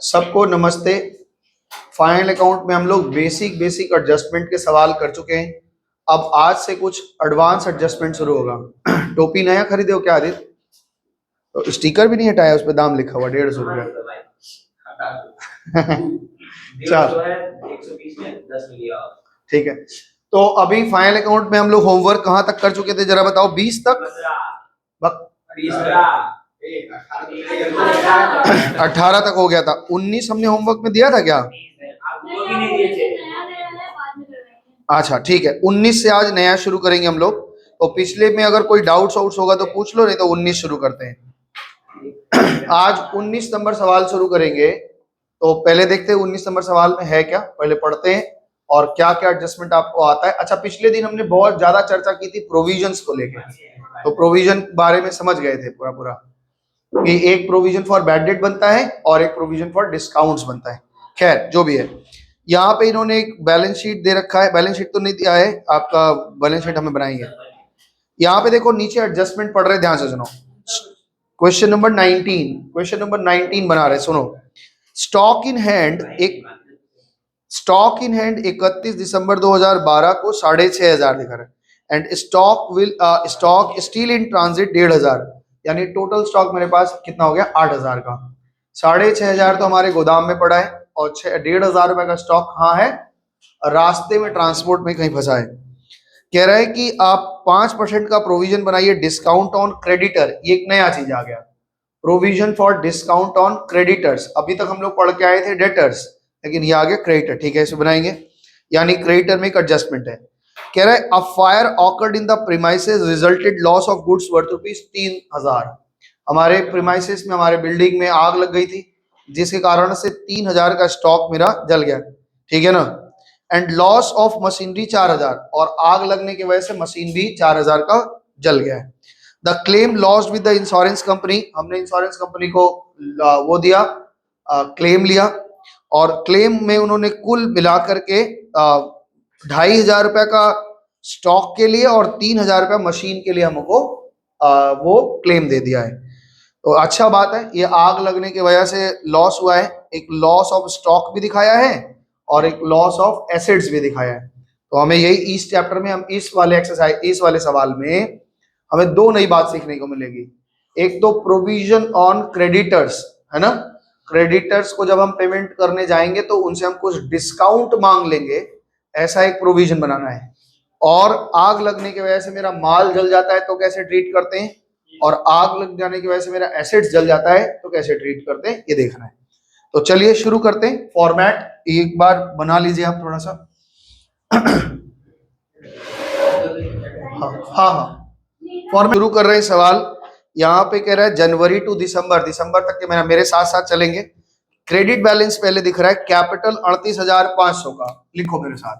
सबको नमस्ते। Final account में हम लोग बेसिक एडजस्टमेंट के सवाल कर चुके हैं। अब आज से कुछ एडवांस एडजस्टमेंट शुरू होगा। टोपी नया खरीदे हो क्या आदित्य? तो स्टिकर भी नहीं हटाया, उस पर दाम लिखा हुआ 150 रुपया। चल ठीक है। तो अभी फाइनल अकाउंट में हम लोग होमवर्क कहाँ तक कर चुके थे जरा बताओ? 20 तक, 18 तक हो गया था। 19 हमने होमवर्क में दिया था क्या? अच्छा ठीक है, 19 से आज नया शुरू करेंगे हम लोग। तो पिछले में अगर कोई डाउट्स होगा तो पूछ लो, नहीं तो 19 शुरू करते हैं। आज 19 नंबर सवाल शुरू करेंगे। तो पहले देखते हैं 19 नंबर सवाल में है क्या, पहले पढ़ते हैं और क्या क्या एडजस्टमेंट आपको आता है। अच्छा, पिछले दिन हमने बहुत ज्यादा चर्चा की थी प्रोविजंस को लेकर, तो प्रोविजन बारे में समझ गए थे पूरा पूरा कि एक प्रोविजन फॉर बैड डेट बनता है और एक प्रोविजन फॉर डिस्काउंट्स बनता है। खैर जो भी है, यहाँ पे इन्होंने एक बैलेंस शीट दे रखा है। बैलेंस शीट तो नहीं दिया है, आपका बैलेंस शीट हमें बनाएंगे। यहाँ पे देखो नीचे एडजस्टमेंट पढ़ रहे, ध्यान से सुनो। क्वेश्चन नंबर 19 बना रहे, सुनो। स्टॉक इन हैंड 31 दिसंबर 2012 को 6,500 दिखा रहा है and stock steel in transit 1,500, यानी टोटल स्टॉक मेरे पास कितना हो गया? 8,000 का। 6,500 तो हमारे गोदाम में पड़ा है और 1,500 रुपए का स्टॉक कहाँ है? रास्ते में ट्रांसपोर्ट में कहीं फंसा है। कह रहा है कि आप 5% का प्रोविजन बनाइए डिस्काउंट ऑन क्रेडिटर। ये एक नया चीज आ गया, provision for discount on creditors. अभी तक हम लोग पढ़ के आए थे डेटर्स, लेकिन ये आ गया क्रेडिटर। ठीक है, इसे बनाएंगे, यानी क्रेडिटर में एक एडजस्टमेंट है। कह रहा है a fire occurred in the premises resulted loss of goods worth ₹3,000। हमारे प्रीमाइसेस में, हमारे बिल्डिंग में आग लग गई थी, जिसके कारण से 3,000 का स्टॉक मेरा जल गया। ठीक है ना? एंड लॉस ऑफ मशीनरी 4,000, और आग लगने की वजह से मशीन भी 4,000 का जल गया है। The claim lost with the insurance company, हमने इंश्योरेंस कंपनी को वो दिया, क्लेम लिया, और क्लेम में उन्होंने कुल मिलाकर के 2,500 रुपए का स्टॉक के लिए और 3,000 रुपया मशीन के लिए हमको वो क्लेम दे दिया है। तो अच्छा बात है, ये आग लगने की वजह से लॉस हुआ है। एक लॉस ऑफ स्टॉक भी दिखाया है और एक लॉस ऑफ एसेट्स भी दिखाया है। तो हमें यही इस चैप्टर में, हम इस वाले एक्सरसाइज, इस वाले सवाल में हमें दो नई बात सीखने को मिलेगी। एक तो प्रोविजन ऑन क्रेडिटर्स, है ना? क्रेडिटर्स को जब हम पेमेंट करने जाएंगे तो उनसे हम कुछ डिस्काउंट मांग लेंगे, ऐसा एक प्रोविजन बनाना है। और आग लगने की वजह से मेरा माल जल जाता है तो कैसे ट्रीट करते हैं, और आग लग जाने की वजह से मेरा एसेट्स जल जाता है तो कैसे ट्रीट करते हैं, ये देखना है। तो चलिए शुरू करते हैं। फॉर्मेट एक बार बना लीजिए आप थोड़ा सा। हाँ, फॉर्मेट शुरू कर रहे हैं। सवाल यहाँ पे कह रहा है जनवरी टू दिसंबर तक के मेरे साथ साथ चलेंगे। क्रेडिट बैलेंस पहले दिख रहा है, कैपिटल 38,500 का, लिखो मेरे साथ।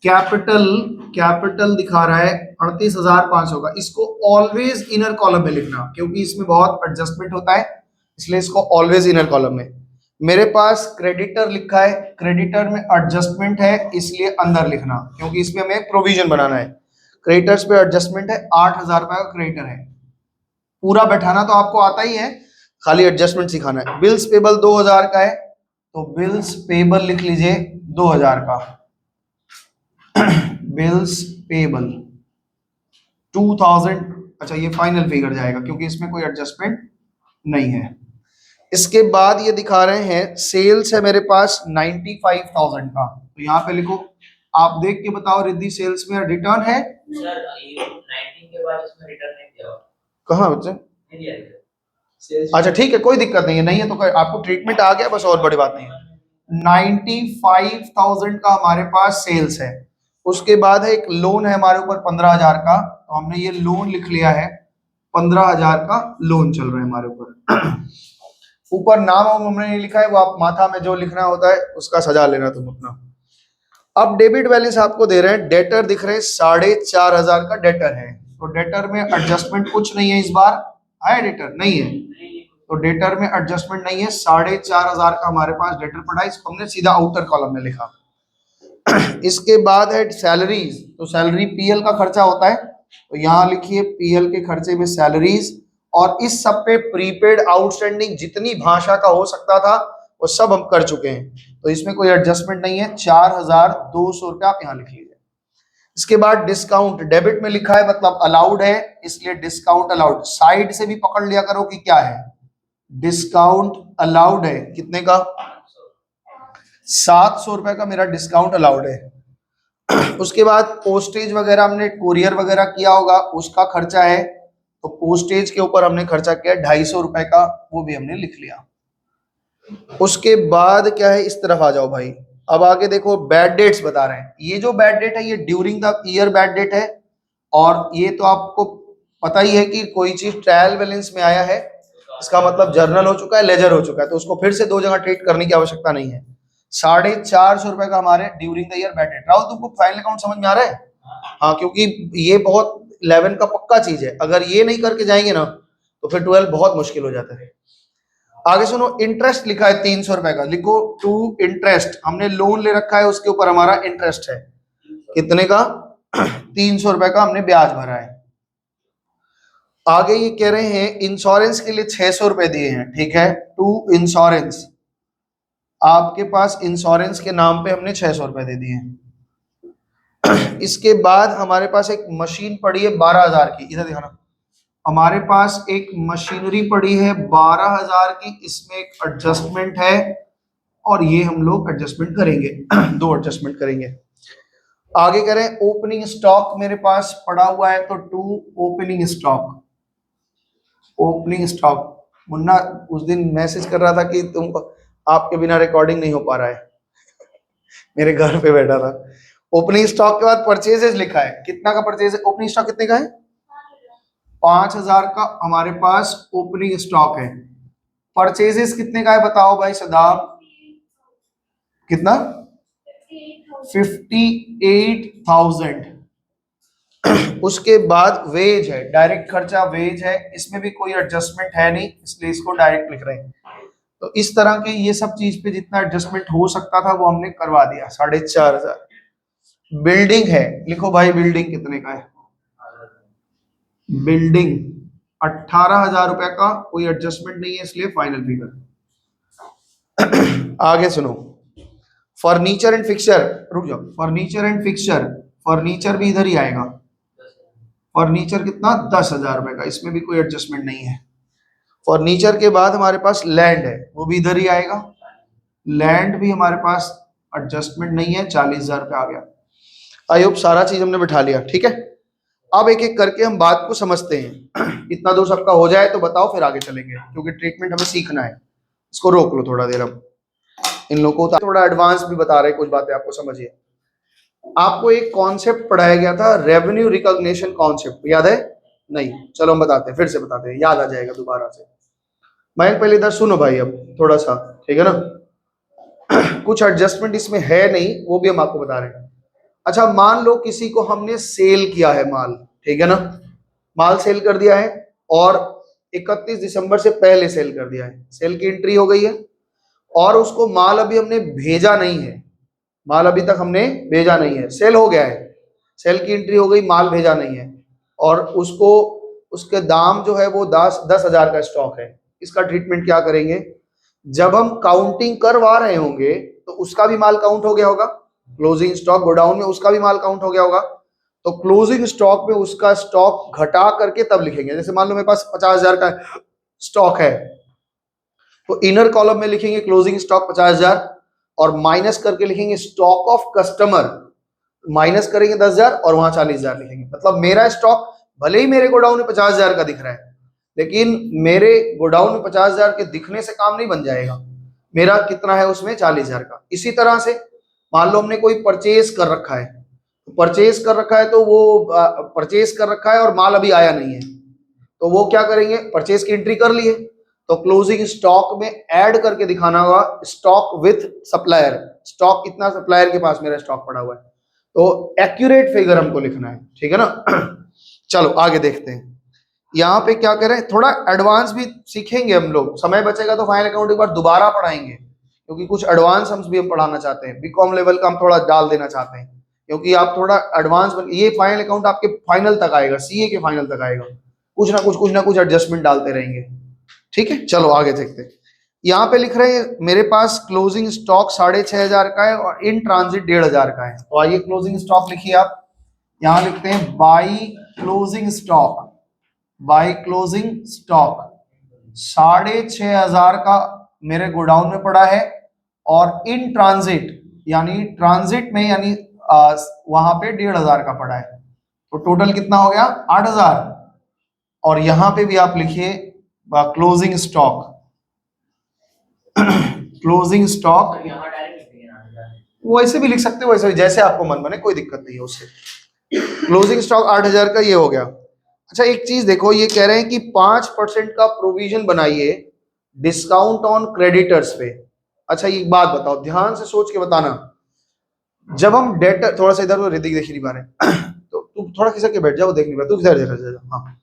कैपिटल दिखा रहा है 38,500 का। इसको ऑलवेज इनर कॉलम में लिखना, क्योंकि इसमें बहुत एडजस्टमेंट होता है, इसलिए इसको ऑलवेज इनर कॉलम में। मेरे पास क्रेडिटर लिखा है, क्रेडिटर में एडजस्टमेंट है, इसलिए अंदर लिखना, क्योंकि इसमें हमें एक प्रोविजन बनाना है। क्रेडिटर्स पे एडजस्टमेंट है, 8,000 रुपए का क्रेडिटर है। पूरा बैठाना तो आपको आता ही है, खाली एडजस्टमेंट सिखाना है। बिल्स पेबल 2,000 का है, तो बिल्स पेबल लिख लीजिए 2,000 का। Bills payable 2,000। अच्छा, ये फाइनल फिगर जाएगा क्योंकि इसमें कोई एडजस्टमेंट नहीं है। इसके बाद ये दिखा रहे हैं सेल्स है मेरे पास 95,000 का, तो यहाँ पे लिखो। आप देख के बताओ रिद्धि, सेल्स में रिटर्न है? सर, 19 के बाद इसमें रिटर्न नहीं दिया। कहाँ बच्चे? अच्छा ठीक है, कोई दिक्कत नहीं है, नहीं है तो आपको ट्रीटमेंट आ गया, बस और बड़ी बात नहीं है। 95,000 का हमारे पास सेल्स है। उसके बाद है एक लोन है हमारे ऊपर 15,000 का, तो हमने ये लोन लिख लिया है, 15,000 का लोन चल रहा है हमारे ऊपर। ऊपर नाम हमने नहीं लिखा है, वो आप माथा में जो लिखना होता है उसका सजा लेना तुम अपना। अब डेबिट बैलेंस आपको दे रहे हैं, डेटर दिख रहे हैं 4,500 का डेटर है, तो डेटर में एडजस्टमेंट कुछ नहीं है इस बार, है डेटर नहीं है, तो डेटर में एडजस्टमेंट नहीं है। 4,500 का हमारे पास डेटर पड़ा है, इसको हमने सीधा आउटर कॉलम में लिखा। इसके बाद है सैलरीज, तो सैलरी पीएल का खर्चा होता है, तो यहाँ लिखिए पीएल के खर्चे में सैलरीज। और इस सब पे प्रीपेड आउटस्टैंडिंग जितनी भाषा का हो सकता था वो सब हम कर चुके हैं, तो इसमें कोई एडजस्टमेंट नहीं है। 4,200 रुपये आप यहाँ लिख लीजिए। इसके बाद डिस्काउंट डेबिट में लिखा है मतलब अलाउड है, इसलिए डिस्काउंट अलाउड। साइड से भी पकड़ लिया करो कि क्या है, डिस्काउंट अलाउड है। कितने का? 700 रुपए का मेरा डिस्काउंट अलाउड है। उसके बाद पोस्टेज वगैरह हमने कुरियर वगैरह किया होगा, उसका खर्चा है, तो पोस्टेज के ऊपर हमने खर्चा किया 250 रुपए का, वो भी हमने लिख लिया। उसके बाद क्या है, इस तरफ आ जाओ भाई। अब आगे देखो, बैड डेट्स बता रहे हैं। ये जो बैड डेट है ये during the year bad debt है, और ये तो आपको पता ही है कि कोई चीज ट्रायल बैलेंस में आया है, इसका मतलब जर्नल हो चुका है, लेजर हो चुका है, तो उसको फिर से दो जगह ट्रीट करने की आवश्यकता नहीं है। 450 रुपए का हमारे during the year bad debt. Rahul तुमको फाइनल अकाउंट समझ में आ रहा है? हाँ, क्योंकि ये बहुत 11 का पक्का चीज है, अगर ये नहीं करके जाएंगे ना तो फिर 12 बहुत मुश्किल हो जाता है। आगे सुनो, इंटरेस्ट लिखा है 300 रुपए का, लिखो टू इंटरेस्ट। हमने लोन ले रखा है, उसके ऊपर हमारा इंटरेस्ट है कितने का? 300 रुपए का हमने ब्याज भरा है। आगे ये कह रहे हैं इंश्योरेंस के लिए 600 रुपए दिए हैं, ठीक है, टू इंश्योरेंस। आपके पास इंश्योरेंस के नाम पे हमने 600 रुपए दे दिए हैं। इसके बाद हमारे पास एक मशीन पड़ी है 12,000 की, इधर दिखाना। हमारे पास एक मशीनरी पड़ी है 12,000 की, इसमें एक एडजस्टमेंट है, और ये हम लोग एडजस्टमेंट करेंगे। दो एडजस्टमेंट करेंगे। आगे करें, ओपनिंग स्टॉक मेरे पास पड़ा हुआ है, तो to opening stock. Opening stock, Munna उस दिन मैसेज कर रहा था कि तुम आपके बिना रिकॉर्डिंग नहीं हो पा रहा है। मेरे घर पे बैठा था। ओपनिंग स्टॉक के बाद परचेजेस लिखा है, कितना का परचेज है? ओपनिंग स्टॉक कितने का है? 5,000 का हमारे पास ओपनिंग स्टॉक है। परचेजेस कितने का है बताओ भाई सदाब? कितना? 58,000। उसके बाद वेज है, डायरेक्ट खर्चा वेज है, इसमें भी कोई एडजस्टमेंट है नहीं, इसलिए इसको डायरेक्ट लिख रहे हैं। तो इस तरह के ये सब चीज पे जितना एडजस्टमेंट हो सकता था वो हमने करवा दिया। 4,500। बिल्डिंग है, लिखो भाई बिल्डिंग कितने का है? बिल्डिंग 18,000 रुपए का, कोई एडजस्टमेंट नहीं है, इसलिए फाइनल फिगर। आगे सुनो, फर्नीचर एंड फिक्सचर, रुक जाओ, फर्नीचर एंड फिक्सचर, फर्नीचर भी इधर ही आएगा। फर्नीचर कितना? 10,000 रुपए का, इसमें भी कोई एडजस्टमेंट नहीं है। फर्नीचर के बाद हमारे पास लैंड है, वो भी इधर ही आएगा। लैंड भी हमारे पास एडजस्टमेंट नहीं है, 40,000 रुपये आ गया। आई होप सारा चीज हमने बिठा लिया, ठीक है। अब एक एक करके हम बात को समझते हैं। इतना दो सबका हो जाए तो बताओ, फिर आगे चलेंगे, क्योंकि ट्रीटमेंट हमें सीखना है। इसको रोक लो थोड़ा देर। अब इन लोगों को थोड़ा एडवांस भी बता रहे हैं, कुछ बातें आपको समझिए। आपको एक कॉन्सेप्ट पढ़ाया गया था, रेवेन्यू रिकॉग्निशन कॉन्सेप्ट, याद है? नहीं, चलो हम बताते हैं, फिर से बताते हैं, याद आ जाएगा दोबारा से। मैं पहले इधर सुनो भाई, अब थोड़ा सा, ठीक है ना। कुछ एडजस्टमेंट इसमें है नहीं, वो भी हम आपको बता रहे हैं। अच्छा, मान लो किसी को हमने सेल किया है माल, ठीक है ना, माल सेल कर दिया है, और 31 दिसंबर से पहले सेल कर दिया है, सेल की एंट्री हो गई है, और उसको माल अभी हमने भेजा नहीं है, माल अभी तक हमने भेजा नहीं है, सेल हो गया है, सेल की एंट्री हो गई, माल भेजा नहीं है, और उसको उसके दाम जो है वो 10,000 का स्टॉक है। इसका ट्रीटमेंट क्या करेंगे? जब हम काउंटिंग करवा रहे होंगे तो उसका भी माल काउंट हो गया होगा, क्लोजिंग स्टॉक गोडाउन में उसका भी माल काउंट हो गया होगा, तो क्लोजिंग स्टॉक में उसका स्टॉक घटा करके तब लिखेंगे। जैसे मान लो मेरे पास 50,000 का स्टॉक है, तो इनर कॉलम में लिखेंगे क्लोजिंग स्टॉक 50,000, और माइनस करके लिखेंगे स्टॉक ऑफ कस्टमर, माइनस करेंगे 10,000 और वहां 40,000 लिखेंगे। मतलब मेरा स्टॉक भले ही मेरे गोडाउन में 50,000 का दिख रहा है, लेकिन मेरे गोडाउन में 50,000 के दिखने से काम नहीं बन जाएगा, मेरा कितना है उसमें 40,000 का। इसी तरह से मान लो हमने कोई परचेज कर रखा है, परचेज कर रखा है, तो वो परचेज कर रखा है और माल अभी आया नहीं है, तो वो क्या करेंगे? परचेज की एंट्री कर लिए, तो क्लोजिंग स्टॉक में ऐड करके दिखाना होगा स्टॉक विथ सप्लायर, स्टॉक इतना सप्लायर के पास मेरा स्टॉक पड़ा हुआ है, तो एक्यूरेट फिगर हमको लिखना है, ठीक है ना। चलो आगे देखते हैं। यहाँ पे क्या करें, थोड़ा एडवांस भी सीखेंगे हम लोग, समय बचेगा तो फाइनल अकाउंट एक बार दोबारा पढ़ाएंगे, क्योंकि कुछ एडवांस हम भी पढ़ाना चाहते हैं, बीकॉम लेवल का हम थोड़ा डाल देना चाहते हैं, क्योंकि आप थोड़ा एडवांस ये फाइनल अकाउंट आपके फाइनल तक आएगा, सीए के फाइनल तक आएगा, कुछ ना कुछ एडजस्टमेंट डालते रहेंगे, ठीक है। चलो आगे देखते हैं। यहाँ पे लिख रहे हैं मेरे पास क्लोजिंग स्टॉक 6,500 का है और इन ट्रांजिट 1,500 का है। तो आइए क्लोजिंग स्टॉक लिखिए आप, यहाँ लिखते हैं by closing stock, by closing stock 6,500 का मेरे गोडाउन में पड़ा है और इन ट्रांजिट यानी ट्रांजिट में यानी वहां पे 1,500 का पड़ा है। तो टोटल कितना हो गया 8,000। और यहां पे भी आप लिखिए क्लोजिंग स्टॉक, क्लोजिंग स्टॉक वो ऐसे भी लिख सकते हो, वैसे भी जैसे आपको मन बने, कोई दिक्कत नहीं है उससे। क्लोजिंग स्टॉक 8,000 का ये हो गया। अच्छा एक चीज देखो, ये कह रहे हैं कि 5% का प्रोविजन बनाइए डिस्काउंट ऑन क्रेडिटर्स पे। अच्छा एक बात बताओ, ध्यान से सोच के बताना, जब हम डेटर, थोड़ा सा इधर रिद्धि देख नहीं पा रहे तो तू थोड़ा खिसक के बैठ जाओ, देख नहीं पा, तू किधर जा। हाँ,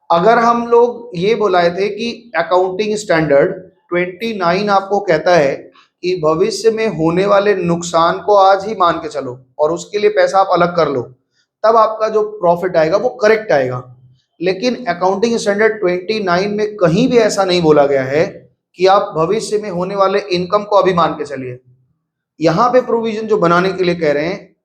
अगर हम लोग ये बुलाए थे कि अकाउंटिंग स्टैंडर्ड 29 आपको कहता है कि भविष्य में होने वाले नुकसान को आज ही मान के चलो और उसके लिए पैसा आप अलग कर लो, तब आपका जो प्रॉफिट आएगा वो करेक्ट आएगा। लेकिन अकाउंटिंग स्टैंडर्ड 29 में कहीं भी ऐसा नहीं बोला गया है कि आप भविष्य में होने वाले इनकम को अभी मान के चलिए। यहां पे प्रोविजन जो बनाने के लिए कह रहे हैं,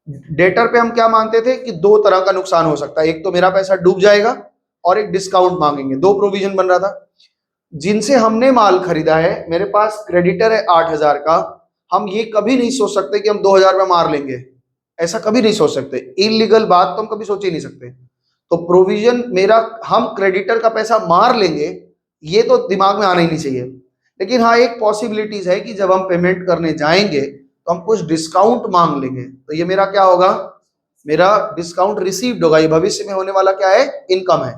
डेटर पे हम क्या मानते थे कि दो तरह का नुकसान हो सकता है, एक तो मेरा पैसा डूब जाएगा और एक डिस्काउंट मांगेंगे, दो प्रोविजन बन रहा था। जिनसे हमने माल खरीदा है, मेरे पास क्रेडिटर है 8,000 का, हम ये कभी नहीं सोच सकते कि हम 2,000 में मार लेंगे, ऐसा कभी नहीं सोच सकते, इलीगल बात तो हम कभी सोच ही नहीं सकते। तो प्रोविजन मेरा, हम क्रेडिटर का पैसा मार लेंगे, ये तो दिमाग में आना ही नहीं चाहिए। लेकिन हाँ एक पॉसिबिलिटीज है कि जब हम पेमेंट करने जाएंगे तो हम कुछ डिस्काउंट मांग लेंगे, तो ये मेरा क्या होगा, मेरा डिस्काउंट रिसीव्ड होगा, ये भविष्य में होने वाला क्या है, इनकम है।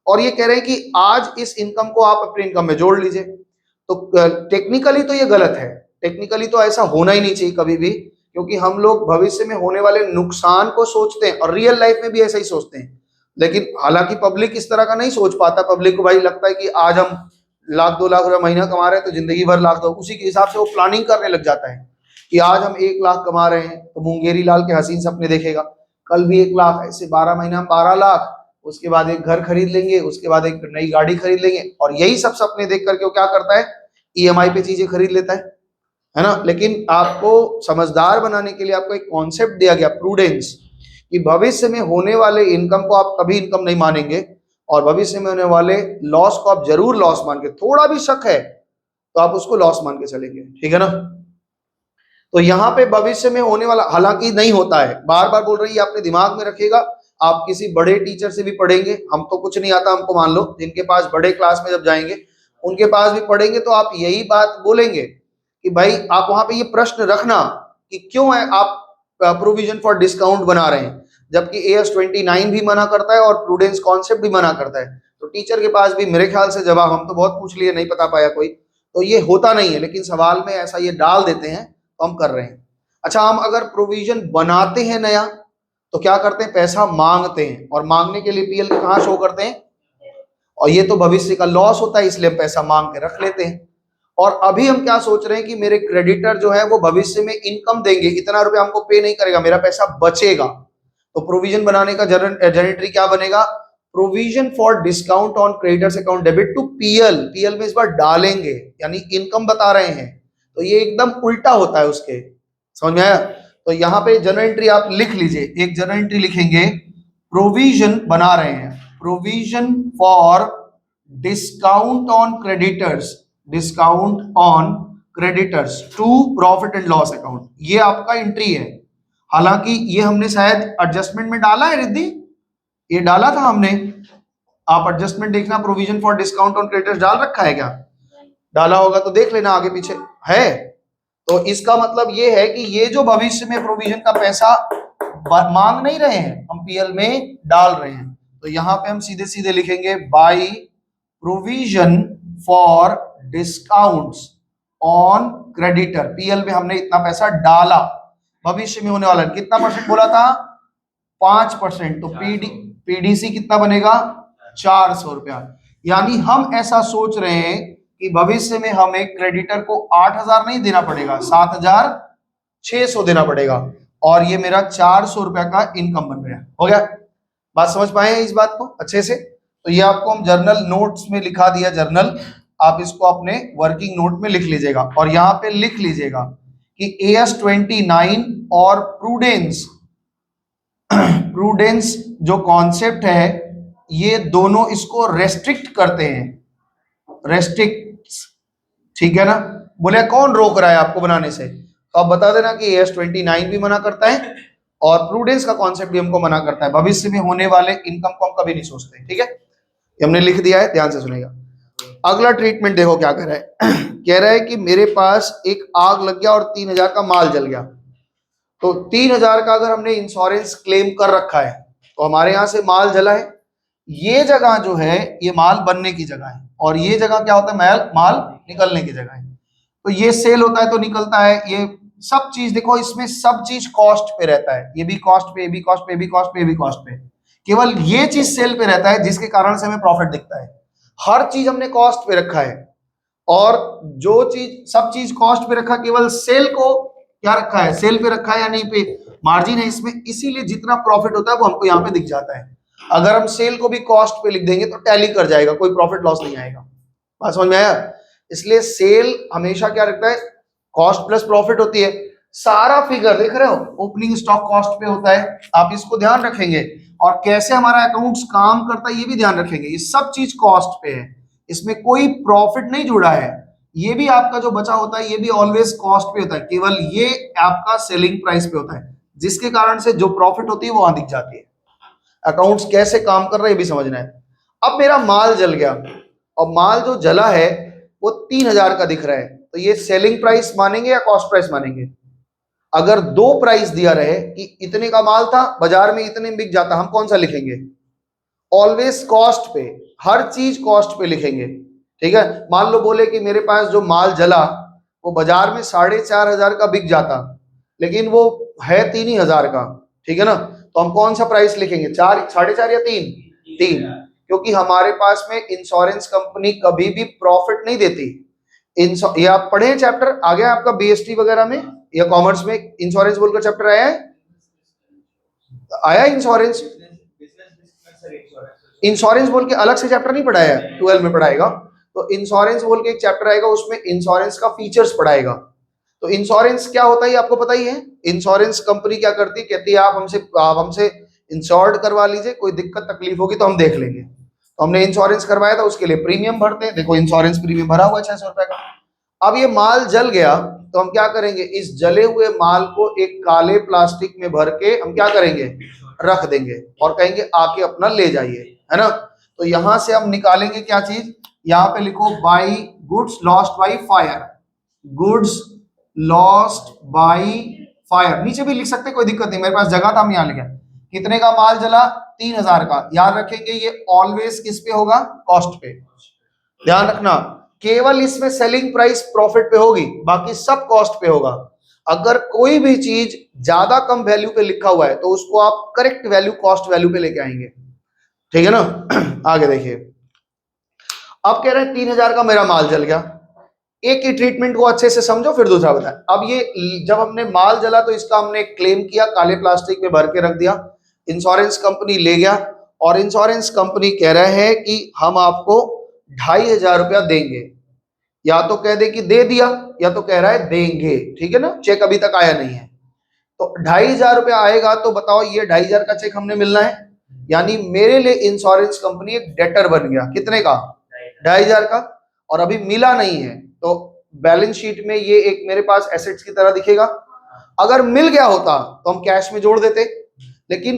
और ये कह रहे हैं कि आज इस इनकम को आप अपनी इनकम में जोड़ लीजिए। तो टेक्निकली तो ये गलत है, टेक्निकली तो ऐसा होना ही नहीं चाहिए कभी भी, क्योंकि हम लोग भविष्य में होने वाले नुकसान को सोचते हैं और रियल लाइफ में भी ऐसा ही सोचते हैं। लेकिन हालांकि पब्लिक इस तरह का नहीं सोच पाता, पब्लिक को भाई लगता है कि आज हम 1,00,000-2,00,000 रुपया महीना कमा रहे हैं तो जिंदगी भर लाख दो, उसी के हिसाब से वो प्लानिंग करने लग जाता है कि आज हम 1,00,000 कमा रहे हैं तो मुंगेरी लाल के हसीन सपने देखेगा, कल भी 1,00,000, ऐसे 12 महीना 12,00,000, उसके बाद एक घर खरीद लेंगे, उसके बाद एक नई गाड़ी खरीद लेंगे, और यही सब सपने देख करके वो क्या करता है, ईएमआई पे चीजें खरीद लेता है ना। लेकिन आपको समझदार बनाने के लिए आपको एक कॉन्सेप्ट दिया गया, प्रूडेंस, कि भविष्य में होने वाले इनकम को आप कभी इनकम नहीं मानेंगे और भविष्य में होने वाले लॉस को आप जरूर लॉस मान के, थोड़ा भी शक है तो आप उसको लॉस मान के चलेंगे, ठीक है ना। तो यहाँ पे भविष्य में होने वाला हालांकि नहीं होता है, बार बार बोल रही है, आपने दिमाग में रखिएगा। आप किसी बड़े टीचर से भी पढ़ेंगे, हम तो कुछ नहीं आता हमको, मान लो जिनके पास बड़े क्लास में जब जाएंगे उनके पास भी पढ़ेंगे तो आप यही बात बोलेंगे कि भाई आप वहां पे ये प्रश्न रखना कि क्यों है आप प्रोविजन फॉर डिस्काउंट बना रहे हैं, जबकि AS 29 भी मना करता है और प्रूडेंस कॉन्सेप्ट भी मना करता है। तो टीचर के पास भी मेरे ख्याल से जवाब, हम तो बहुत पूछ लिए नहीं पता पाया कोई, तो ये होता नहीं है, लेकिन सवाल में ऐसा ये डाल देते हैं तो हम कर रहे हैं। अच्छा हम अगर प्रोविजन बनाते हैं नया तो क्या करते हैं, पैसा मांगते हैं, और मांगने के लिए पीएल कहाँ शो करते हैं, और ये तो भविष्य का लॉस होता है इसलिए हम पैसा मांग के रख लेते हैं। और अभी हम क्या सोच रहे हैं कि मेरे क्रेडिटर जो है वो भविष्य में इनकम देंगे, इतना रुपया हमको पे नहीं करेगा, मेरा पैसा बचेगा। तो प्रोविजन बनाने का जनरेटरी क्या बनेगा, provision for discount on creditors account debit to PL, PL में इस बार डालेंगे, यानी इनकम बता रहे हैं, तो ये एकदम उल्टा होता है उसके, समझ में आया। तो यहाँ पे जर्नल एंट्री आप लिख लीजिए, एक जर्नल एंट्री लिखेंगे, प्रोविजन बना रहे हैं, provision for discount on creditors, discount on creditors to profit and loss account, ये आपका एंट्री है। हालांकि ये हमने शायद एडजस्टमेंट में डाला है रिद्धि, ये डाला था हमने, आप एडजस्टमेंट देखना, provision for discount on creditors डाल रखा है क्या, डाला होगा तो देख लेना आगे पीछे है। तो इसका मतलब ये है कि ये जो भविष्य में प्रोविजन का पैसा मांग नहीं रहे हैं, हम पीएल में डाल रहे हैं। तो यहां पे हम सीधे सीधे लिखेंगे by provision for discounts on creditor, PL में हमने इतना पैसा डाला, भविष्य में होने वाला कितना परसेंट बोला था, 5%, तो पीडीसी कितना बनेगा, 400 रुपया। यानी हम ऐसा सोच रहे हैं कि भविष्य में हमें क्रेडिटर को 8,000 नहीं देना पड़ेगा, 7,600 देना पड़ेगा, और ये मेरा 400 रुपया का इनकम बन गया। हो गया, बात समझ पाए इस बात को अच्छे से। तो ये आपको हम जर्नल नोट्स में लिखा दिया, जर्नल आप इसको अपने वर्किंग नोट में लिख लीजिएगा और यहाँ पे लिख लीजिएगा कि AS29 और प्रूडेंस प्रूडेंस जो कॉन्सेप्ट है ये दोनों इसको रेस्ट्रिक्ट करते हैं, रेस्ट्रिक्ट, ठीक है ना। बोले कौन रोक रहा है आपको बनाने से, तो आप बता देना कि AS29 भी मना करता है और प्रूडेंस का कॉन्सेप्ट भी हमको मना करता है। भविष्य में होने वाले इनकम को हम कभी नहीं सोचते, ठीक है, ये हमने लिख दिया है, ध्यान से सुनेगा। अगला ट्रीटमेंट देखो क्या कर रहा है कह रहा है कि मेरे पास एक आग लग गया और 3000 का माल जल गया, तो 3000 का अगर हमने इंश्योरेंस क्लेम कर रखा है तो हमारे यहाँ से माल जला है, ये जगह जो है ये माल बनने की जगह है और ये जगह क्या होता है, माल निकलने की जगह है। तो ये सेल होता है तो निकलता है, ये सब चीज देखो इसमें सब चीज कॉस्ट पे रहता है, ये भी कॉस्ट पे, ये भी कॉस्ट पे, ये भी कॉस्ट पे, ये भी कॉस्ट पे, केवल ये चीज सेल पे रहता है जिसके कारण से हमें प्रॉफिट दिखता है। हर चीज हमने कॉस्ट पे रखा है और जो चीज सब चीज कॉस्ट पे रखा, केवल सेल को क्या रखा है, सेल पे रखा है या नहीं पे मार्जिन है इसमें, इसीलिए जितना प्रॉफिट होता है वो हमको यहाँ पे दिख जाता है। अगर हम सेल को भी कॉस्ट पे लिख देंगे तो टैली कर जाएगा, कोई प्रॉफिट लॉस नहीं आएगा। बात समझ में आया? इसलिए सेल हमेशा क्या रखता है, कॉस्ट प्लस प्रॉफिट होती है। सारा फिगर देख रहे हो ओपनिंग स्टॉक कॉस्ट पे होता है, आप इसको ध्यान रखेंगे और कैसे हमारा अकाउंट्स काम करता है ये भी ध्यान रखेंगे। ये सब चीज कॉस्ट पे है, इसमें कोई प्रॉफिट नहीं जुड़ा है। ये भी आपका जो बचा होता है ये भी ऑलवेज कॉस्ट पे होता है, केवल ये आपका सेलिंग प्राइस पे होता है जिसके कारण से जो प्रॉफिट होती है वो वहां दिख जाती है। अकाउंट्स कैसे काम कर रहे हैं ये भी समझना है। अब मेरा माल जल गया और माल जो जला है वो 3000 का दिख रहा है, तो ये सेलिंग प्राइस मानेंगे या कॉस्ट प्राइस मानेंगे? अगर दो प्राइस दिया रहे कि इतने का माल था बाजार में इतने में बिक जाता, हम कौन सा लिखेंगे? ऑलवेज कॉस्ट पे, हर चीज कॉस्ट पे लिखेंगे, ठीक है। मान लो बोले कि मेरे पास जो माल जला वो बाजार में 4500 का बिक जाता लेकिन वो है 3000 का, ठीक है ना, तो हम कौन सा प्राइस लिखेंगे, 4, 4.5 या 3? 3, क्योंकि हमारे पास में इंश्योरेंस कंपनी कभी भी प्रॉफिट नहीं देती। ये आप पढ़े चैप्टर आ गया आपका BST वगैरह में या कॉमर्स में, इंश्योरेंस बोलकर चैप्टर आया है, आया इंश्योरेंस, इंश्योरेंस बोल के अलग से चैप्टर नहीं पढ़ाया है, 12 में पढ़ाएगा। तो इंश्योरेंस बोल के एक चैप्टर आएगा उसमें इंश्योरेंस का फीचर्स पढ़ाएगा। तो इंश्योरेंस क्या होता है आपको पता ही है। इंश्योरेंस कंपनी क्या करती है, कहती है आप हमसे इंश्योर्ड करवा लीजिए, कोई दिक्कत तकलीफ होगी तो हम देख लेंगे। तो हमने इंश्योरेंस करवाया था उसके लिए प्रीमियम भरते हैं, देखो इंश्योरेंस प्रीमियम भरा हुआ है 600 रुपए का। अब ये माल जल गया तो हम क्या करेंगे, इस जले हुए माल को एक काले प्लास्टिक में भर के हम क्या करेंगे, रख देंगे और कहेंगे आके अपना ले जाइए, है ना। तो यहां से हम निकालेंगे क्या चीज, यहाँ पे लिखो by goods lost by fire, goods lost by fire, नीचे भी लिख सकते कोई दिक्कत नहीं, मेरे पास जगह था हम यहाँ लिखा। कितने का माल जला, 3000 का। याद रखेंगे ये ऑलवेज किस पे होगा, कॉस्ट पे। ध्यान रखना केवल इसमें सेलिंग प्राइस प्रॉफिट पे होगी, बाकी सब कॉस्ट पे होगा। अगर कोई भी चीज ज्यादा कम वैल्यू पे लिखा हुआ है तो उसको आप करेक्ट वैल्यू कॉस्ट वैल्यू पे लेके आएंगे, ठीक है ना। आगे देखिए, अब कह रहे हैं 3000 का मेरा माल जल गया। एक ही ट्रीटमेंट को अच्छे से समझो फिर दूसरा बताएं। अब ये जब हमने माल जला तो इसका हमने क्लेम किया, काले प्लास्टिक में भर के रख दिया, इंश्योरेंस कंपनी ले गया और इंश्योरेंस कंपनी कह रहे हैं कि हम आपको 2500 रुपया देंगे। या तो कह दे कि दे दिया या तो कह रहा है देंगे, ठीक है ना, चेक अभी तक आया नहीं है। तो 2500 रुपया आएगा तो बताओ ये 2500 का चेक हमने मिलना है, यानी मेरे लिए इंश्योरेंस कंपनी एक डेटर बन गया। कितने का, 2500 का, और अभी मिला नहीं है तो बैलेंस शीट में ये एक मेरे पास एसेट्स की तरह दिखेगा। अगर मिल गया होता तो हम कैश में जोड़ देते, लेकिन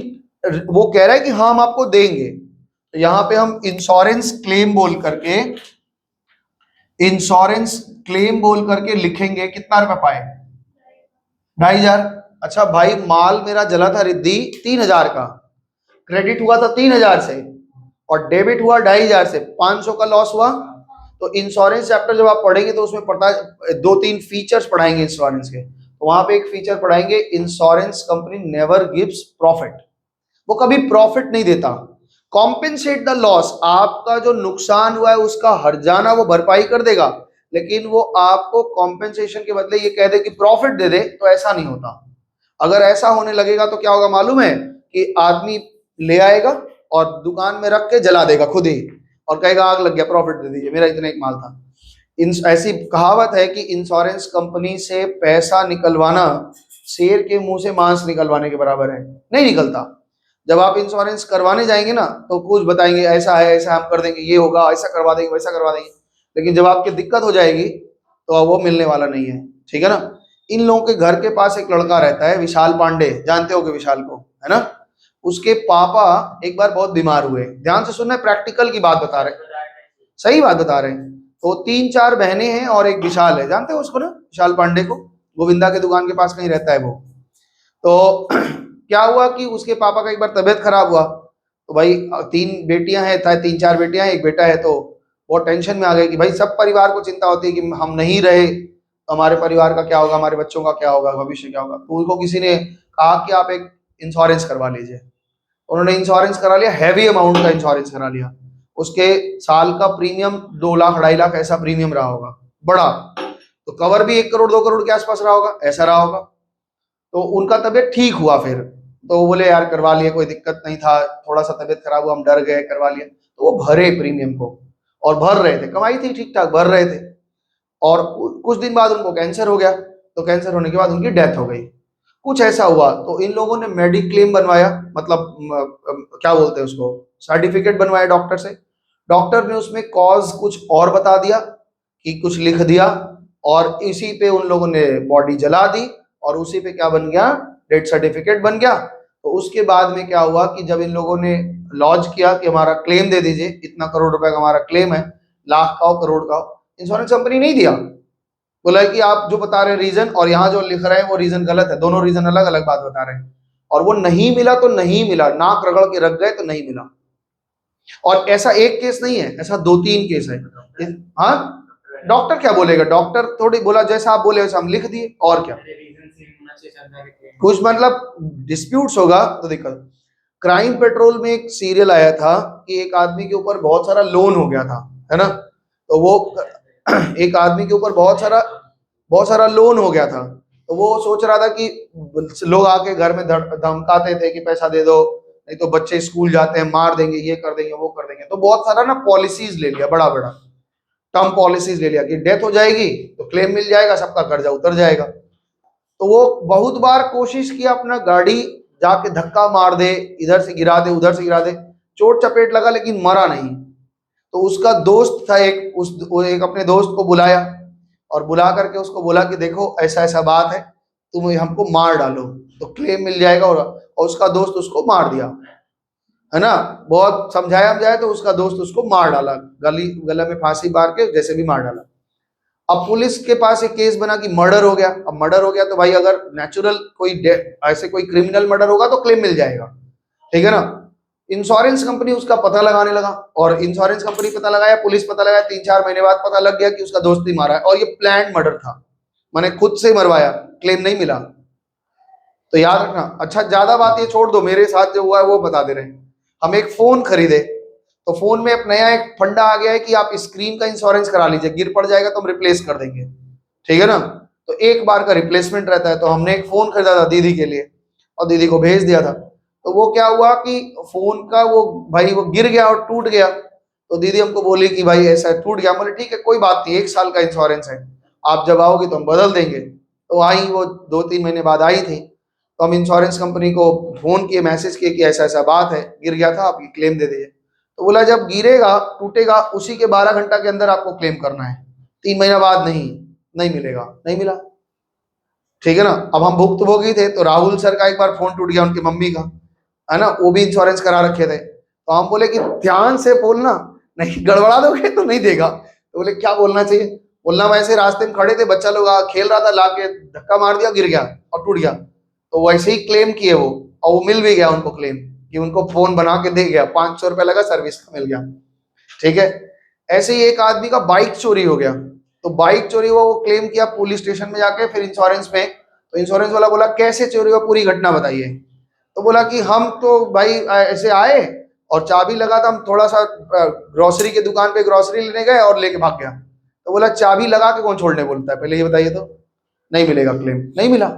वो कह रहा है कि हाँ हम आपको देंगे, तो यहां पे हम इंश्योरेंस क्लेम बोल करके, इंश्योरेंस क्लेम बोल करके लिखेंगे कितना रुपए पाए, 2500। अच्छा भाई माल मेरा जला था रिद्धि 3000 का, क्रेडिट हुआ था 3000 से और डेबिट हुआ 2500 से, 500 का लॉस हुआ। तो इंश्योरेंस चैप्टर जब आप पढ़ेंगे तो उसमें पता 2-3 फीचर्स पढ़ाएंगे इंश्योरेंस के, तो वहां पे एक फीचर पढ़ाएंगे, insurance company never gives profit, वो कभी प्रॉफिट नहीं देता। कॉम्पेंसेट द लॉस, आपका जो नुकसान हुआ है उसका हर्जाना वो भरपाई कर देगा, लेकिन वो आपको कॉम्पेंसेशन के बदले ये कह दे कि प्रॉफिट दे दे, तो ऐसा नहीं होता। अगर ऐसा होने लगेगा तो क्या होगा मालूम है, कि आदमी ले आएगा और दुकान में रख के जला देगा खुद ही, और कहेगा आग लग गया, प्रॉफिट दे दीजिए, मेरा इतना एक माल था। ऐसी कहावत है कि इंश्योरेंस कंपनी से पैसा निकलवाना शेर के मुंह से मांस निकलवाने के बराबर है, नहीं निकलता। जब आप इंश्योरेंस करवाने जाएंगे ना तो कुछ बताएंगे ऐसा है, ऐसा हम कर देंगे, ये होगा, ऐसा करवा देंगे, वैसा करवा देंगे, लेकिन जब आपकी दिक्कत हो जाएगी तो वो मिलने वाला नहीं है, ठीक है ना। इन लोगों के घर के पास एक लड़का रहता है, विशाल पांडे, जानते होगे विशाल को, है ना। उसके पापा एक बार बहुत बीमार हुए, ध्यान से सुनना, प्रैक्टिकल की बात बता रहे हैं, सही बात बता रहे हैं। तो 3-4 बहनें हैं और एक विशाल है, जानते हो उसको ना, विशाल पांडे को, गोविंदा के दुकान के पास कहीं रहता है वो। तो क्या हुआ कि उसके पापा का एक बार तबीयत खराब हुआ, तो भाई 3 बेटियां हैं, था 3-4 बेटियां हैं, एक बेटा है, तो बहुत टेंशन में आ गए कि भाई सब परिवार को चिंता होती है कि हम नहीं रहे तो हमारे परिवार का क्या होगा, हमारे बच्चों का क्या होगा, भविष्य क्या होगा। तो उनको किसी ने कहा कि आप एक इंश्योरेंस करवा लीजिए। उन्होंने इंश्योरेंस करा लिया, हैवी अमाउंट का इंश्योरेंस करा लिया। उसके साल का प्रीमियम 2 लाख 2.5 लाख ऐसा प्रीमियम रहा होगा, बड़ा। तो कवर भी 1 करोड़ 2 करोड़ के आसपास रहा होगा, ऐसा रहा होगा। तो उनका तबीयत ठीक हुआ फिर, तो वो बोले यार करवा लिए, कोई दिक्कत नहीं था, थोड़ा सा तबीयत खराब हुआ, हम डर गए, करवा लिया। तो वो भरे प्रीमियम को, और भर रहे थे, कमाई थी ठीक ठाक, भर रहे थे। और कुछ दिन बाद उनको कैंसर हो गया, तो कैंसर होने के बाद उनकी डेथ हो गई, कुछ ऐसा हुआ। तो इन लोगों ने मेडिक्लेम बनवाया, मतलब क्या बोलते हैं उसको, सर्टिफिकेट बनवाया डॉक्टर से। डॉक्टर ने उसमें कॉज कुछ और बता दिया कि कुछ लिख दिया, और इसी पे उन लोगों ने बॉडी जला दी, और उसी पे क्या बन गया, डेथ सर्टिफिकेट बन गया। तो उसके बाद में क्या हुआ कि जब इन लोगों ने लॉन्च किया कि हमारा क्लेम दे दीजिए, इतना करोड़ रुपए का हमारा क्लेम है, लाख का हो करोड़ का हो, इंश्योरेंस कंपनी नहीं दिया। बोला कि आप जो बता रहे हैं रीजन और यहाँ जो लिख रहे हैं वो रीजन गलत है, दोनों रीजन अलग अलग बात बता रहे हैं। और वो नहीं मिला तो नहीं मिला, नाक रगड़ के रख गए तो नहीं मिला। और ऐसा एक केस नहीं है, ऐसा 2-3 केस है। हाँ, डॉक्टर क्या बोलेगा, डॉक्टर थोड़ी बोला जैसा आप बोले वैसा हम लिख दिए, और क्या, कुछ मतलब डिस्प्यूट्स होगा तो दिक्कत। क्राइम पेट्रोल में एक सीरियल आया था कि एक आदमी के ऊपर बहुत सारा लोन हो गया था, है ना। तो वो एक आदमी के ऊपर बहुत सारा लोन हो गया था। तो वो सोच रहा था कि लोग आके घर में धमकाते थे कि पैसा दे दो, नहीं तो बच्चे स्कूल जाते हैं मार देंगे, ये कर देंगे, वो कर देंगे। तो बहुत सारा ना पॉलिसीज ले लिया, बड़ा बड़ा टर्म पॉलिसीज ले लिया कि डेथ हो जाएगी तो क्लेम मिल जाएगा, सबका कर्जा उतर जाएगा। तो वो बहुत बार कोशिश किया अपना गाड़ी जाके धक्का मार दे, इधर से गिरा दे, उधर से गिरा दे, चोट चपेट लगा, लेकिन मरा नहीं। तो उसका दोस्त था वो एक अपने दोस्त को बुलाया, और बुला करके उसको बोला कि देखो ऐसा ऐसा बात है, तुम हमको मार डालो तो क्लेम मिल जाएगा। और उसका दोस्त उसको मार दिया, है ना। बहुत समझाया समझाया तो उसका दोस्त उसको मार डाला, गले में फांसी मार के जैसे भी मार डाला। अब पुलिस के पास एक केस बना कि मर्डर हो गया। अब मर्डर हो गया तो भाई अगर नेचुरल कोई ऐसे कोई क्रिमिनल मर्डर होगा तो क्लेम मिल जाएगा, ठीक है ना। इंश्योरेंस कंपनी उसका पता लगाने लगा, और इंश्योरेंस कंपनी पता लगाया, पुलिस पता लगाया, 3-4 महीने बाद पता लग गया कि उसका दोस्त ही मारा है, और ये प्लान मर्डर था, मैंने खुद से मरवाया, क्लेम नहीं मिला। तो याद रखना। अच्छा, ज्यादा बात ये छोड़ दो, मेरे साथ जो हुआ है वो बता दे रहे हैं। हम एक फोन खरीदे, तो फोन में अब नया एक फंडा आ गया है कि आप स्क्रीन का इंश्योरेंस करा लीजिए, गिर पड़ जाएगा तो हम रिप्लेस कर देंगे, ठीक है ना। तो एक बार का रिप्लेसमेंट रहता है। तो हमने एक फोन खरीदा था दीदी के लिए, और दीदी को भेज दिया था। तो वो क्या हुआ कि फोन का वो भाई वो गिर गया और टूट गया। तो दीदी हमको बोली कि भाई ऐसा टूट गया। बोले ठीक है कोई बात नहीं, 1 साल का इंश्योरेंस है, आप जब आओगे तो हम बदल देंगे। तो आई वो 2-3 महीने बाद आई थी। तो हम इंश्योरेंस कंपनी को फोन किए, मैसेज किए कि ऐसा ऐसा बात है, गिर गया था, आप क्लेम दे दीजिए। तो बोला जब गिरेगा टूटेगा उसी के 12 घंटा के अंदर आपको क्लेम करना है, 3 महीना बाद नहीं मिलेगा। नहीं मिला, ठीक है ना। अब हम भुक्तभोगी थे, तो राहुल सर का एक बार फोन टूट गया, उनकी मम्मी का, है ना, वो भी इंश्योरेंस करा रखे थे। तो हम बोले कि ध्यान से बोलना, नहीं गड़बड़ा दोगे तो नहीं देगा। तो बोले क्या बोलना चाहिए, बोलना वैसे रास्ते में खड़े थे, बच्चा लोग खेल रहा था, लाके धक्का मार दिया, गिर गया और टूट गया। तो वैसे ही क्लेम किए वो, और वो मिल भी गया उनको क्लेम, कि उनको फोन बना के दे गया, 500 रुपया लगा, सर्विस का मिल गया, ठीक है। ऐसे ही एक आदमी का बाइक चोरी हो गया। तो बाइक चोरी हुआ, वो क्लेम किया पुलिस स्टेशन में जाके, फिर इंश्योरेंस में। तो इंश्योरेंस वाला बोला कैसे चोरी हुआ, पूरी घटना बताइए। तो बोला कि हम तो भाई ऐसे आए और चाबी लगा था, हम थोड़ा सा ग्रोसरी के दुकान पे ग्रोसरी लेने गए और लेके भाग गया। तो बोला चाबी लगा के कौन छोड़ने बोलता है, पहले ये बताइए। तो नहीं मिलेगा क्लेम, नहीं मिला।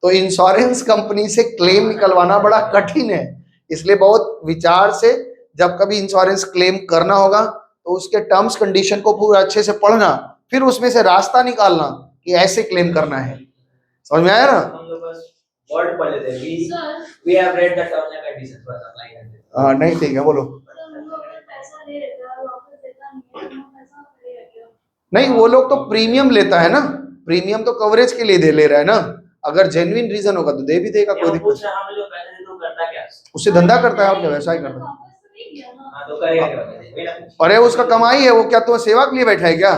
तो इंश्योरेंस कंपनी से क्लेम निकलवाना बड़ा कठिन है, इसलिए बहुत विचार से जब कभी इंश्योरेंस क्लेम करना होगा तो उसके टर्म्स कंडीशन को पूरा अच्छे से पढ़ना, फिर उसमें से रास्ता निकालना कि ऐसे क्लेम करना है। समझ में आया ना? हम लोग बस वर्ड पढ़ लेते हैं, we have read the terms and conditions, बस अप्लाई करते हैं। हाँ नहीं ठीक है, बोलो। नहीं, वो लोग तो प्रीमियम लेता है ना, प्रीमियम तो कवरेज के लिए दे ले रहा है ना, अगर जेन्युइन रीजन होगा तो दे भी देगा, कोई दिक्कत नहीं। हम जो पैसे दे तो करता क्या, उससे धंधा करता है और क्या, व्यवसाय करता है। हां तो करेगा क्या? अरे उसका कमाई है, वो क्या तुम्हें सेवा के लिए बैठा है क्या?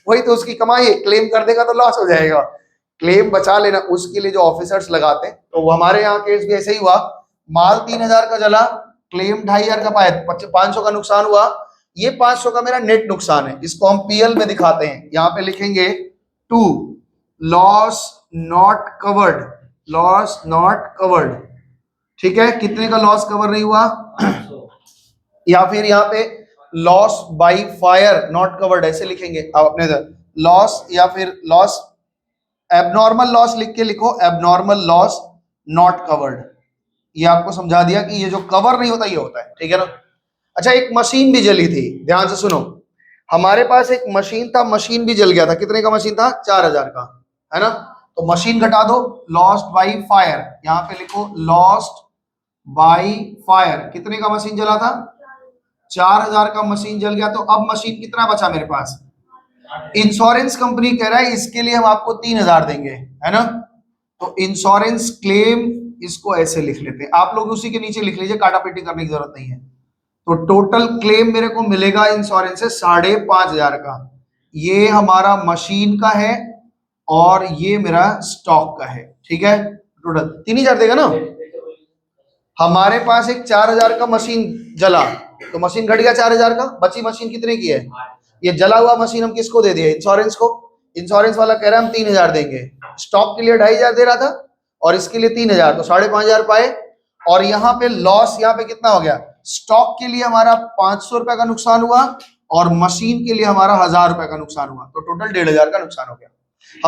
वही तो उसकी कमाई है, क्लेम कर देगा तो लॉस हो जाएगा, क्लेम बचा लेना उसके लिए जो ऑफिसर्स लगाते हैं। तो वो हमारे यहाँ केस भी ऐसे ही हुआ, माल 3000 का जला, क्लेम 2500 का पाया, 500 का नुकसान हुआ, ये 500 का मेरा नेट नुकसान है, इसको हम पीएल में दिखाते हैं, यहाँ पे लिखेंगे to loss not covered, loss not covered, ठीक है, कितने का लॉस कवर नहीं हुआ, या फिर यहाँ पे loss by fire not covered ऐसे लिखेंगे आप अपने लॉस, या फिर लॉस एबनॉर्मल लॉस लिख के लिखो, एबनॉर्मल लॉस नॉट कवर्ड। ये आपको समझा दिया कि ये जो कवर नहीं होता ये होता है, ठीक है ना। अच्छा, एक मशीन भी जली थी, ध्यान से सुनो, हमारे पास एक मशीन था, मशीन भी जल गया था, कितने का मशीन था, 4000 का, है ना। तो मशीन घटा दो, लॉस्ट बाय फायर, यहाँ पे लिखो लॉस्ट बाय फायर, कितने का मशीन जला था, 4000 का मशीन जल गया। तो अब मशीन कितना बचा मेरे पास, इंश्योरेंस कंपनी कह रहा है इसके लिए हम आपको 3000 देंगे, है ना। तो इंश्योरेंस क्लेम इसको ऐसे लिख लेते हैं, आप लोग उसी के नीचे लिख लीजिए, काटा पेटी करने की जरूरत नहीं है। तो टोटल क्लेम मेरे को मिलेगा इंश्योरेंस से 5500 का, ये हमारा मशीन का है और ये मेरा स्टॉक का है, ठीक है, टोटल 3000 देगा ना। हमारे पास एक 4000 का मशीन जला, तो मशीन घट गया 4000 का, बची मशीन कितने की है, ये जला हुआ मशीन हम किसको दे दिए, इंश्योरेंस को। इंश्योरेंस वाला कह रहा है हम 3000 देंगे, स्टॉक के लिए 2500 दे रहा था और इसके लिए 3000, तो 5500 पाए। और यहाँ पे लॉस, यहाँ पे कितना हो गया, स्टॉक के लिए हमारा 500 रुपए का नुकसान हुआ और मशीन के लिए हमारा 1000 रुपए का नुकसान हुआ, तो टोटल 1500 का नुकसान हो गया।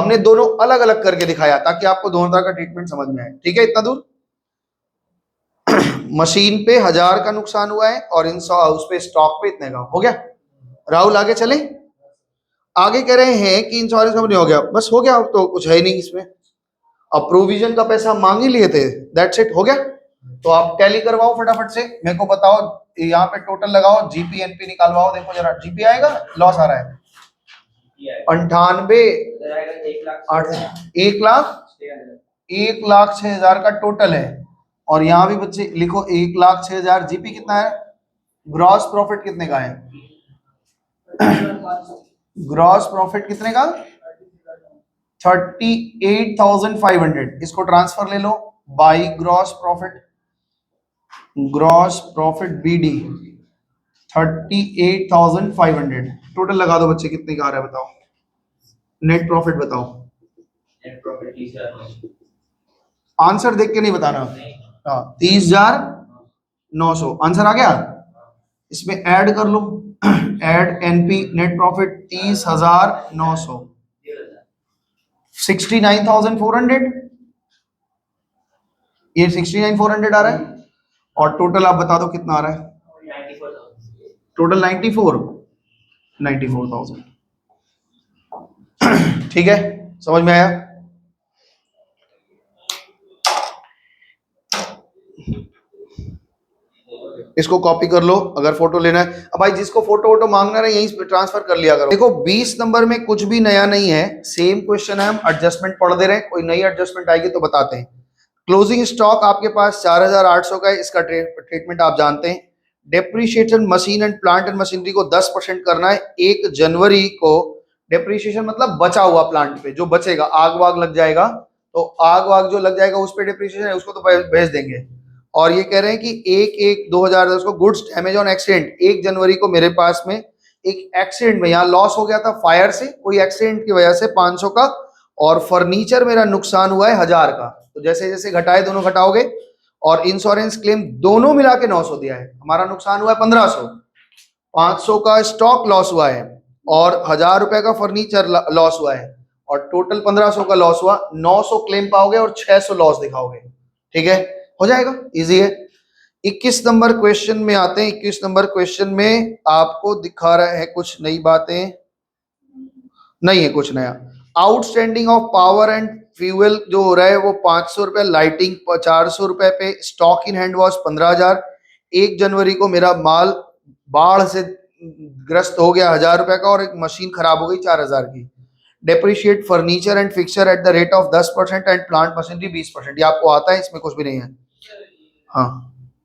हमने दोनों अलग अलग करके दिखाया ताकि आपको दोनों तरह का ट्रीटमेंट समझ में आए, ठीक है, इतना दूर। मशीन पे 1000 का नुकसान हुआ है और उस पे स्टॉक पे इतने का हो गया। राहुल आगे चले, आगे कह रहे हैं कि इंश्योरेंस कंपनी हो गया, बस हो गया, अब तो कुछ है नहीं इसमें, अब प्रोविजन का पैसा मांग ही लिए थे, दैट्स इट, हो गया। तो आप टैली करवाओ फटाफट से, मेरे को बताओ, यहाँ पे टोटल लगाओ, जीपी एनपी निकालवाओ, देखो जरा जीपी आएगा, लॉस आ रहा है 98, 1,06,000 का टोटल है। और यहाँ भी बच्चे लिखो 1,06,000, जीपी कितना है, ग्रॉस प्रॉफिट कितने का है, ग्रॉस प्रॉफिट कितने का, 38,500, इसको ट्रांसफर ले लो, by gross profit BD 38,500, total लगा दो बच्चे, कितने का आ रहा है बताओ, नेट प्रॉफिट बताओ, नेट प्रॉफिट आंसर देख के नहीं बताना, हाँ 30,900 आंसर आ गया। इसमें ऐड कर लो, ऐड एनपी नेट प्रॉफिट 30,900, 69,400, ये 69,400 आ रहा है, और टोटल आप बता दो कितना आ रहा है, टोटल 94,000, ठीक है, समझ में आया। इसको कॉपी कर लो अगर फोटो लेना है। अब भाई जिसको फोटो वोटो मांगना है यहीं ट्रांसफर कर लिया करो। देखो 20 नंबर में कुछ भी नया नहीं है, सेम क्वेश्चन है, हम एडजस्टमेंट पढ़ दे रहे हैं, कोई नई एडजस्टमेंट आएगी तो बताते हैं। क्लोजिंग स्टॉक आपके पास 4800 का है, इसका ट्रीटमेंट आप जानते हैं। Depreciation machine and plant and machinery को 10% करना है 1 जनवरी को। डेप्रीशिएशन मतलब बचा हुआ प्लांट पे जो बचेगा, आग वाग लग जाएगा तो आग वाग जो लग जाएगा उस पे डेप्रीशिएशन है, उसको तो भेज देंगे। और ये कह रहे हैं कि 1/1/2010 को गुड्स डैमेज ऑन एक्सीडेंट, 1 जनवरी को मेरे पास में एक एक्सीडेंट में यहाँ लॉस हो गया था फायर से, कोई एक्सीडेंट की वजह से 500 का, और फर्नीचर मेरा नुकसान हुआ है 1000 का। तो जैसे जैसे घटाए दोनों घटाओगे, और इंश्योरेंस क्लेम दोनों मिला के 900 दिया है, हमारा नुकसान हुआ है 1500, 500 का स्टॉक लॉस हुआ है और 1000 रुपए का फर्नीचर लॉस हुआ है, और टोटल 1500 का लॉस हुआ। 900 क्लेम पाओगे और 600 लॉस दिखाओगे, ठीक है, हो जाएगा, इजी है। 21 नंबर क्वेश्चन में आते हैं। 21 नंबर क्वेश्चन में आपको दिखा रहा है कुछ नई बातें, नहीं है कुछ नया। Outstanding of power and fuel जो हो रहा है वो 500 रुपए, लाइटिंग 400 रुपए पे, स्टॉक इन हैंड वॉश 15,000। 1 जनवरी को मेरा माल बाढ़ से ग्रस्त हो गया 1,000 रुपए का, और एक मशीन खराब हो गई 4,000 की। Depreciate furniture and fixer at the rate of 10% and plant machinery 20%। ये आपको आता है, इसमें कुछ भी नहीं है। हाँ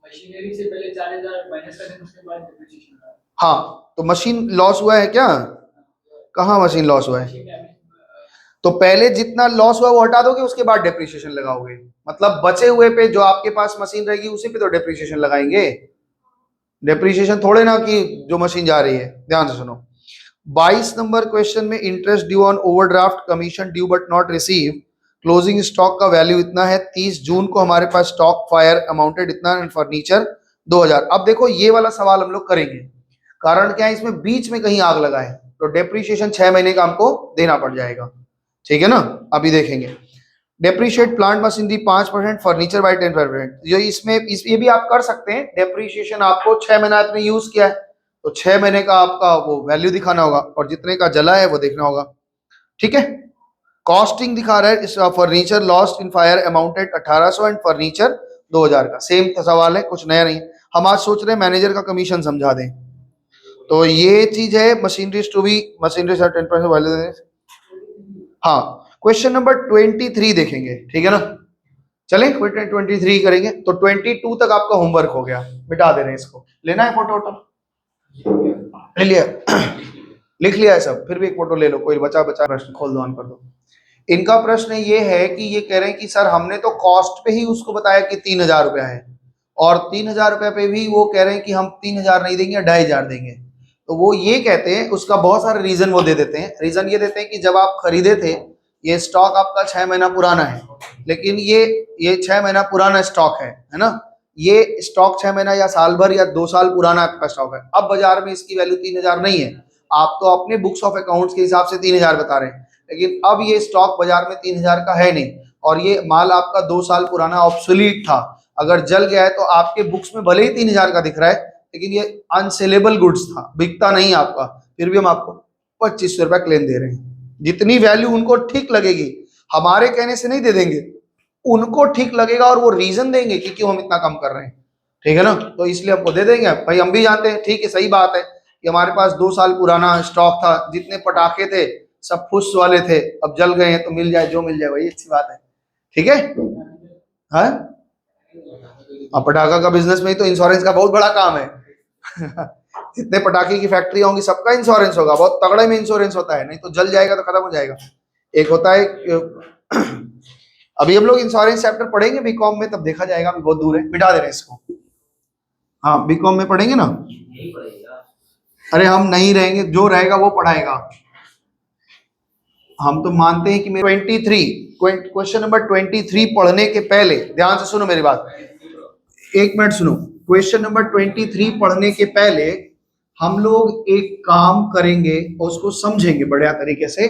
मशीनरी से पहले 4,000 माइनस करें, उसके बाद डेप्रिसिएशन का। हाँ, तो मशीन लॉस हुआ है क्या? कहाँ मशीन लॉस हुआ है? तो पहले जितना लॉस हुआ वो हटा दोगे, उसके बाद डेप्रिसिएशन लगाओगे। मतलब बचे हुए पे जो आपके पास मशीन रहेगी उसी पे तो डेप्रिसिएशन लगाएंगे। डेप्रिसिएशन थोड़े ना कि जो मशीन जा रही है। ध्यान से सुनो। 22 नंबर क्वेश्चन में interest due on overdraft, commission due but not receive, closing stock का वैल्यू इतना है। 30 जून को हमारे पास स्टॉक फायर अमाउंटेड इतना एंड फर्नीचर 2,000। अब देखो ये वाला सवाल हम लोग करेंगे, कारण क्या है, इसमें बीच में कहीं आग लगा है तो डेप्रिसिएशन 6 महीने का हमको देना पड़ जाएगा। ठीक है ना, अभी देखेंगे। Depreciate plant machinery 5%, furniture bye 10%। ये भी आप कर सकते हैं। डेप्रिसिएशन आपको 6 महीना आपने यूज किया है तो 6 महीने का आपका वो वैल्यू दिखाना होगा, और जितने का जला है वो देखना होगा। ठीक है, कॉस्टिंग दिखा रहा है इस furniture lost in fire amounted 1,800 and furniture 2,000 का। सेम सवाल है, कुछ नया नहीं। हम आज सोच रहे हैं मैनेजर का कमीशन समझा दें, तो ये चीज है machinery to be machinery 10% value. हाँ, क्वेश्चन नंबर 23 देखेंगे, ठीक है ना। चलें क्वेश्चन 23 करेंगे। तो 22 तक आपका होमवर्क हो गया, मिटा दे रहे हैं इसको। लेना है फोटो वोटो? ले लिया लिख लिया है सब, फिर भी एक फोटो ले लो। कोई बचा प्रश्न खोल दो, ऑन कर दो। इनका प्रश्न ये है कि ये कह रहे हैं कि सर हमने तो कॉस्ट पे ही उसको बताया कि 3,000 रुपया है, और 3,000 रुपये पे भी वो कह रहे हैं कि हम 3,000 नहीं देंगे, 2,500 देंगे। तो वो ये कहते हैं, उसका बहुत सारे रीजन वो दे देते हैं। रीजन ये देते हैं कि जब आप खरीदे थे, ये स्टॉक आपका 6 महीना पुराना है, लेकिन ये 6 महीना पुराना स्टॉक है ना। ये स्टॉक 6 महीना या साल भर या 2 साल पुराना आपका स्टॉक है। अब बाजार में इसकी वैल्यू 3,000 नहीं है, आप तो अपने बुक्स ऑफ अकाउंट्स के हिसाब से 3,000 बता रहे हैं, लेकिन अब ये स्टॉक बाजार में 3,000 का है नहीं, और ये माल आपका 2 साल पुराना ऑब्सोलीट था। अगर जल गया है तो आपके बुक्स में भले ही 3,000 का दिख रहा है, लेकिन ये अनसेलेबल गुड्स था, बिकता नहीं आपका, फिर भी हम आपको 2,500 रुपया क्लेम दे रहे हैं। जितनी वैल्यू उनको ठीक लगेगी, हमारे कहने से नहीं दे देंगे, उनको ठीक लगेगा और वो रीजन देंगे कि क्यों हम इतना कम कर रहे हैं। ठीक है ना, तो इसलिए हमको दे देंगे भाई। हम भी जानते हैं, ठीक है, सही बात है कि हमारे पास 2 साल पुराना स्टॉक था, जितने पटाखे थे सब फुस वाले थे, अब जल गए हैं तो मिल जाए जो मिल जाए, वही अच्छी बात है। ठीक है, हाँ, अब पटाखा का बिजनेस में ही तो इंश्योरेंस का बहुत बड़ा काम है जितने पटाखे की फैक्ट्री होंगी सबका इंश्योरेंस होगा, बहुत तगड़े में इंश्योरेंस होता है, नहीं तो जल जाएगा तो खत्म हो जाएगा। एक होता है अभी हम लोग इंश्योरेंस चैप्टर पढ़ेंगे बीकॉम में, तब देखा जाएगा, अभी बहुत दूर है, मिटा दे रहे हैं इसको। हाँ, बीकॉम में पढ़ेंगे ना। अरे हम नहीं रहेंगे, जो रहेगा वो पढ़ाएगा। हम तो मानते हैं कि मेरे 23 क्वेश्चन नंबर 23 पढ़ने के पहले ध्यान से सुनो मेरी बात, एक मिनट सुनो। क्वेश्चन नंबर 23 पढ़ने के पहले हम लोग एक काम करेंगे और उसको समझेंगे बढ़िया तरीके से,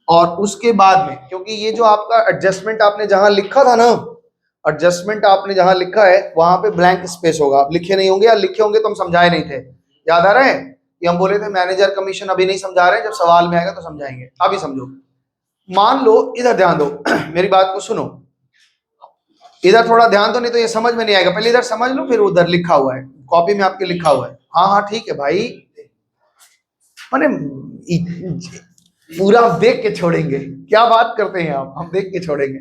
और उसके बाद में, क्योंकि ये जो आपका एडजस्टमेंट आपने जहां लिखा था ना, एडजस्टमेंट आपने जहां लिखा है वहां पे ब्लैंक स्पेस होगा, आप लिखे नहीं होंगे, या लिखे होंगे तो हम समझाए नहीं थे। याद आ रहा है कि हम बोले थे मैनेजर कमीशन अभी नहीं समझा रहे, जब सवाल में आएगा तो समझाएंगे। अभी समझो, मान लो, इधर ध्यान दो मेरी बात को सुनो, इधर थोड़ा ध्यान दो, नहीं तो ये समझ में नहीं आएगा। पहले इधर समझ लो, फिर उधर लिखा हुआ है, कॉपी में आपके लिखा हुआ है। हाँ हाँ ठीक है भाई, मैंने पूरा देख के छोड़ेंगे, क्या बात करते हैं आप, हम देख के छोड़ेंगे।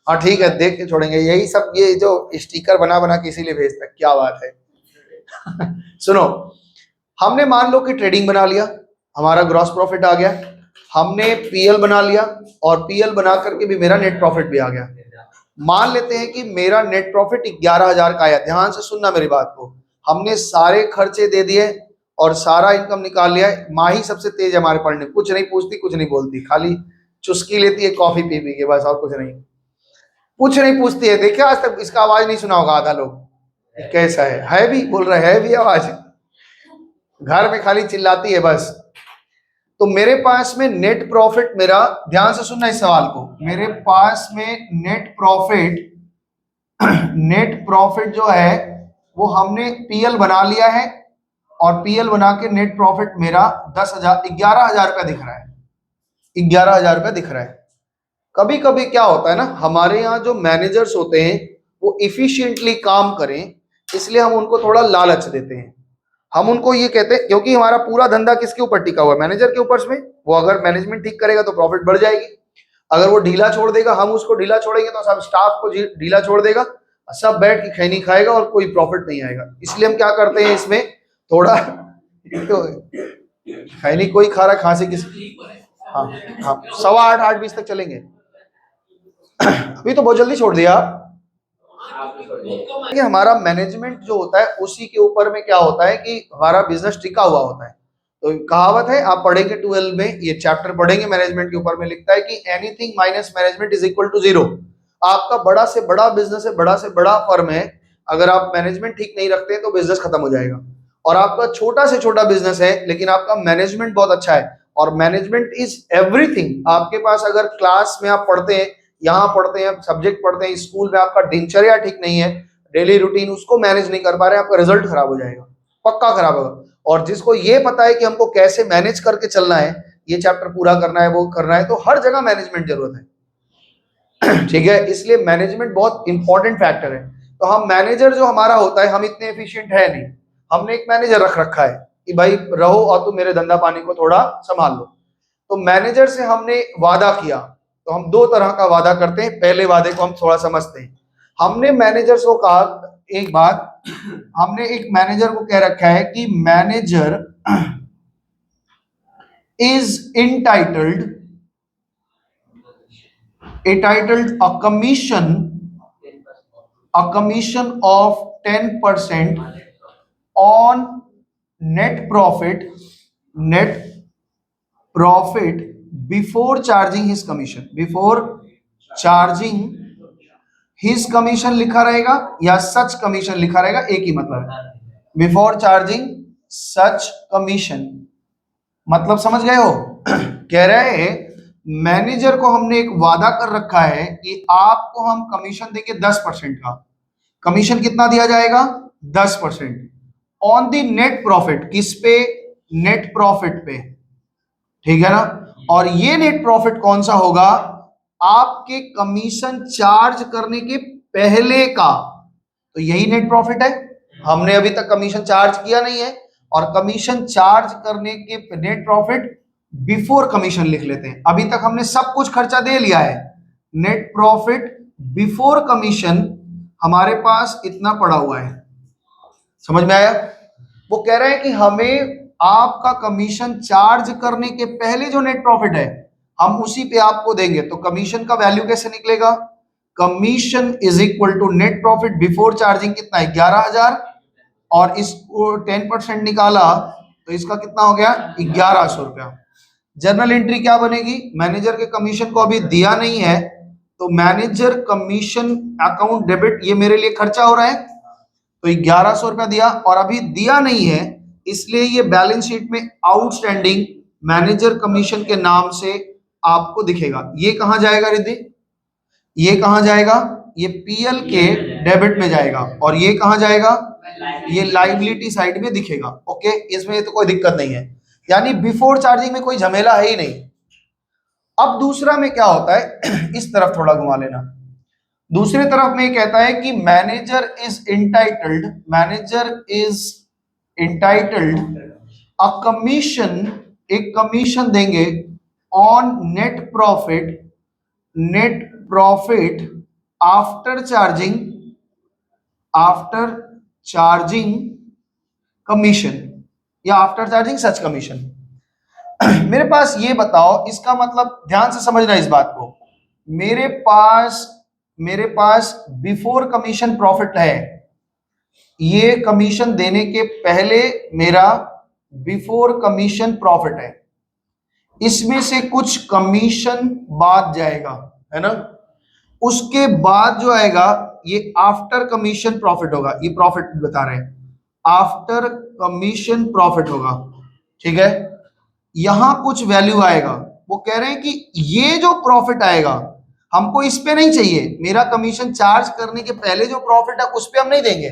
हाँ ठीक है, देख के छोड़ेंगे, यही सब ये जो स्टिकर बना बना के इसीलिए भेजता है, क्या बात है सुनो, हमने मान लो कि ट्रेडिंग बना लिया, हमारा ग्रॉस प्रॉफिट आ गया, हमने पीएल बना लिया, और पीएल बना करके भी मेरा नेट प्रॉफिट भी आ गया। मान लेते हैं कि मेरा नेट प्रॉफिट 11,000 का आया। ध्यान से सुनना मेरी बात को, हमने सारे खर्चे दे दिए और सारा इनकम निकाल लिया। माही सबसे तेज है हमारे पढ़ने, कुछ नहीं पूछती, कुछ नहीं बोलती, खाली चुस्की लेती है कॉफी पी पी के, बस, और कुछ नहीं पूछती है। देखिए आज तक इसका आवाज नहीं सुना होगा आधा लोग, कैसा है भी बोल रहे है भी आवाज, घर में खाली चिल्लाती है बस। तो मेरे पास में नेट प्रॉफिट मेरा, ध्यान से सुनना इस सवाल को, मेरे पास में नेट प्रॉफिट जो है वो हमने पीएल बना लिया है और पीएल बना के नेट प्रॉफिट मेरा 11,000 रुपया दिख रहा है, 11,000 रुपया दिख रहा है। कभी कभी क्या होता है ना, हमारे यहाँ जो मैनेजर्स होते हैं वो इफिशिएंटली काम करें, इसलिए हम उनको थोड़ा लालच देते हैं। हम उनको ये कहते हैं, क्योंकि हमारा पूरा धंधा किसके ऊपर टिका हुआ है, मैनेजर के ऊपर में। वो अगर मैनेजमेंट ठीक करेगा तो प्रॉफिट बढ़ जाएगी, अगर वो ढीला छोड़ देगा, हम उसको ढीला छोड़ेंगे तो सब स्टाफ को ढीला छोड़ देगा, सब बैठ के खैनी खाएगा और कोई प्रॉफिट नहीं आएगा। इसलिए हम क्या करते हैं इसमें थोड़ा तो खैनी कोई खा रहा, खांसी किसी। हाँ हाँ, 7:15 8:20 तक चलेंगे। अभी तो बहुत जल्दी छोड़ दिया। कि हमारा मैनेजमेंट जो होता है उसी के ऊपर में क्या होता है कि हमारा बिजनेस टिका हुआ होता है। तो कहावत है, आप पढ़ेंगे 12 में, ये चैप्टर पढ़ेंगे मैनेजमेंट के ऊपर में, लिखता है कि anything minus management is equal to 0। आपका बड़ा से बड़ा बिजनेस है, बड़ा से बड़ा फर्म है, अगर आप मैनेजमेंट ठीक नहीं रखते तो बिजनेस खत्म हो जाएगा। और आपका छोटा से छोटा बिजनेस है लेकिन आपका मैनेजमेंट बहुत अच्छा है, और मैनेजमेंट इज एवरीथिंग। आपके पास अगर क्लास में आप पढ़ते हैं, यहाँ पढ़ते हैं, सब्जेक्ट पढ़ते हैं, स्कूल में आपका दिनचर्या ठीक नहीं है, डेली रूटीन उसको मैनेज नहीं कर पा रहे, आपका रिजल्ट खराब हो जाएगा, पक्का खराब होगा। और जिसको ये पता है कि हमको कैसे मैनेज करके चलना है, ये चैप्टर पूरा करना है, वो करना है, तो हर जगह मैनेजमेंट जरूरत है। ठीक है, इसलिए मैनेजमेंट बहुत इंपॉर्टेंट फैक्टर है। तो हम मैनेजर जो हमारा होता है, हम इतने एफिशिएंट है नहीं, हमने एक मैनेजर रख रखा है कि भाई रहो और तुम मेरे धंधा पानी को थोड़ा संभाल लो। तो मैनेजर से हमने वादा किया, तो हम 2 तरह का वादा करते हैं। पहले वादे को हम थोड़ा समझते हैं। हमने मैनेजर्स को कहा, एक बात, हमने एक मैनेजर को कह रखा है कि manager is entitled a commission of 10% on net profit before charging his commission। His commission लिखा रहेगा या सच कमीशन लिखा रहेगा, एक ही मतलब है। बिफोर चार्जिंग सच कमीशन, मतलब समझ गए हो? कह रहे हैं मैनेजर को हमने एक वादा कर रखा है कि आपको हम कमीशन देंगे 10% का। कमीशन कितना दिया जाएगा? 10% ऑन द नेट प्रॉफिट। किस पे? नेट प्रॉफिट पे, ठीक है ना। और ये नेट प्रॉफिट कौन सा होगा? आपके कमीशन चार्ज करने के पहले का। तो यही नेट प्रॉफिट है। हमने अभी तक कमीशन चार्ज किया नहीं है, और कमीशन चार्ज करने के नेट प्रॉफिट बिफोर कमीशन लिख लेते हैं। अभी तक हमने सब कुछ खर्चा दे लिया है, नेट प्रॉफिट बिफोर कमीशन हमारे पास इतना पड़ा हुआ है। समझ में आया? वो कह रहे हैं कि हमें आपका कमीशन चार्ज करने के पहले जो नेट प्रॉफिट है हम उसी पे आपको देंगे। तो कमीशन का वैल्यू कैसे निकलेगा? Commission is equal to net profit before charging कितना है? 11,000, और इसको 10% निकाला तो इसका कितना हो गया? 1,100 रुपया। जर्नल एंट्री क्या बनेगी? मैनेजर के कमीशन को अभी दिया नहीं है, तो मैनेजर कमीशन अकाउंट डेबिट, ये मेरे लिए खर्चा हो रहा है, तो 1,100 रुपया दिया, और अभी दिया नहीं है इसलिए ये बैलेंस शीट में आउटस्टैंडिंग मैनेजर कमीशन के नाम से आपको दिखेगा। ये कहां जाएगा रिद्धि? ये कहां जाएगा? ये पीएल के डेबिट में जाएगा, और ये कहां जाएगा? ये लायबिलिटी साइड में दिखेगा। ओके, इसमें तो कोई दिक्कत नहीं है, यानी बिफोर चार्जिंग में कोई झमेला है ही नहीं। अब दूसरा में क्या होता है, इस तरफ थोड़ा घुमा लेना। दूसरे तरफ में कहता है कि manager is entitled a commission, एक कमीशन देंगे on net profit after charging commission, या आफ्टर चार्जिंग सच कमीशन। मेरे पास ये बताओ, इसका मतलब ध्यान से समझना इस बात को। मेरे पास बिफोर कमीशन प्रॉफिट है, ये कमीशन देने के पहले मेरा बिफोर कमीशन प्रॉफिट है, इसमें से कुछ कमीशन बाद जाएगा, है ना। उसके बाद जो आएगा ये आफ्टर कमीशन प्रॉफिट होगा। ये प्रॉफिट बता रहे हैं, आफ्टर कमीशन प्रॉफिट होगा, ठीक है। यहां कुछ वैल्यू आएगा। वो कह रहे हैं कि ये जो प्रॉफिट आएगा हमको इस पे नहीं चाहिए, मेरा कमीशन चार्ज करने के पहले जो प्रॉफिट है उस पे हम नहीं देंगे,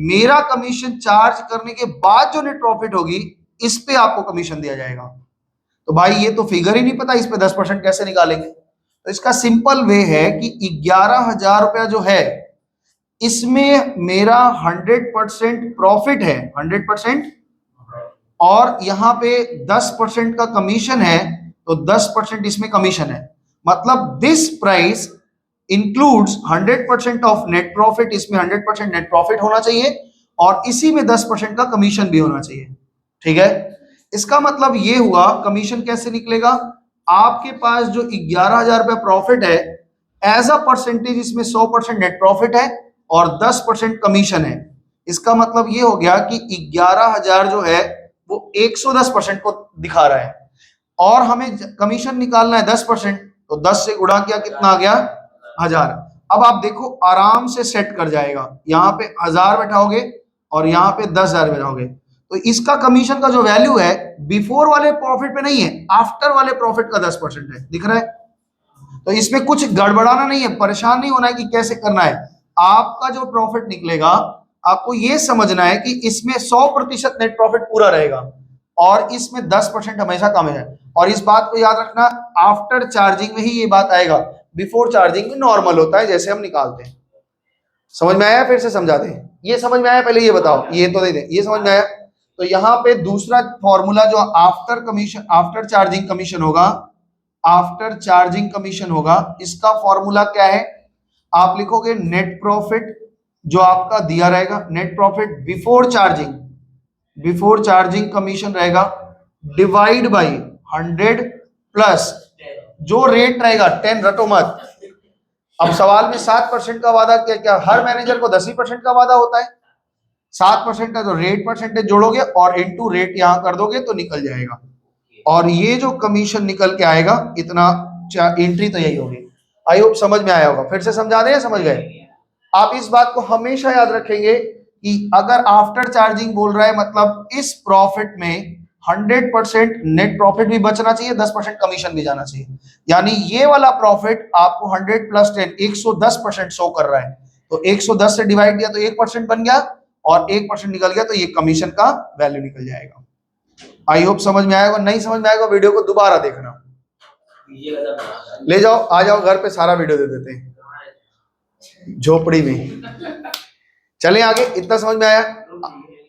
मेरा कमीशन चार्ज करने के बाद जो नेट प्रॉफिट होगी इस पे आपको कमीशन दिया जाएगा। तो भाई ये तो फिगर ही नहीं पता, इस पे 10% कैसे निकालेंगे? तो इसका सिंपल वे है कि 11,000 रुपया जो है इसमें मेरा 100% प्रॉफिट है, 100%, और यहाँ पे 10% का कमीशन है, तो 10% इसमें कमीशन है। मतलब this price includes 100% of net profit, इसमें 100% नेट प्रॉफिट होना चाहिए और इसी में 10% का कमीशन भी होना चाहिए। ठीक है, इसका मतलब ये हुआ कमीशन कैसे निकलेगा? आपके पास जो 11,000 रुपया प्रॉफिट है, एज अ परसेंटेज इसमें 100% नेट प्रॉफिट है और 10% कमीशन है। इसका मतलब ये हो गया कि 11,000 जो है वो 110% को दिखा रहा है और हमें कमीशन निकालना है 10%, तो 10 से गुणा किया, कितना आ गया? 1,000। अब आप देखो आराम से सेट कर जाएगा, यहाँ पे 1,000 बैठाओगे और यहाँ पे 10,000 बैठाओगे, तो इसका कमीशन का जो वैल्यू है बिफोर वाले प्रॉफिट पे नहीं है, आफ्टर वाले प्रॉफिट का 10% है, दिख रहा है? तो इसमें कुछ गड़बड़ाना नहीं है, परेशान नहीं होना है कि कैसे करना है। आपका जो प्रॉफिट निकलेगा आपको ये समझना है कि इसमें 100% नेट प्रॉफिट पूरा रहेगा और इसमें 10% हमेशा कम है। और इस बात को याद रखना, आफ्टर चार्जिंग में ही ये बात आएगा, बिफोर चार्जिंग में नॉर्मल होता है जैसे हम निकालते हैं। समझ में आया? फिर से समझा दें, ये समझ में आया? पहले ये बताओ, ये तो दे दें, ये समझ में आया? तो यहाँ पे दूसरा फॉर्मूला जो after commission, after charging commission होगा, आफ्टर चार्जिंग कमीशन होगा, इसका फॉर्मूला क्या है? आप लिखोगे नेट प्रॉफिट जो आपका दिया रहेगा, net profit before charging, before charging commission रहेगा, डिवाइड बाई 100 प्लस जो रेट रहेगा 10, रटो मत। अब सवाल में 7% का वादा, क्या क्या हर मैनेजर को 10% का वादा होता है? 7% का जो रेट परसेंटेज जोड़ोगे और इनटू रेट यहां कर दोगे तो निकल जाएगा, और ये जो कमीशन निकल के आएगा इतना, एंट्री तो यही होगी। आई होप समझ में आया होगा। फिर से समझा दें, समझ गए? आप इस बात को हमेशा याद रखेंगे कि अगर आफ्टर चार्जिंग बोल रहा है मतलब इस प्रॉफिट में 100% नेट प्रॉफिट भी बचना चाहिए, 10% कमीशन भी जाना चाहिए। यानी ये वाला प्रॉफिट आपको 100 प्लस 10 110% शो कर रहा है, तो 110 से डिवाइड किया तो 1% बन गया और 1% निकल गया, तो ये कमीशन का वैल्यू निकल जाएगा। आई होप समझ में आएगा। नहीं समझ में आएगा वीडियो को दोबारा देखना, ले जाओ, आ जाओ घर पे, सारा वीडियो दे देते हैं झोपड़ी में। चलें आगे, इतना समझ में आया?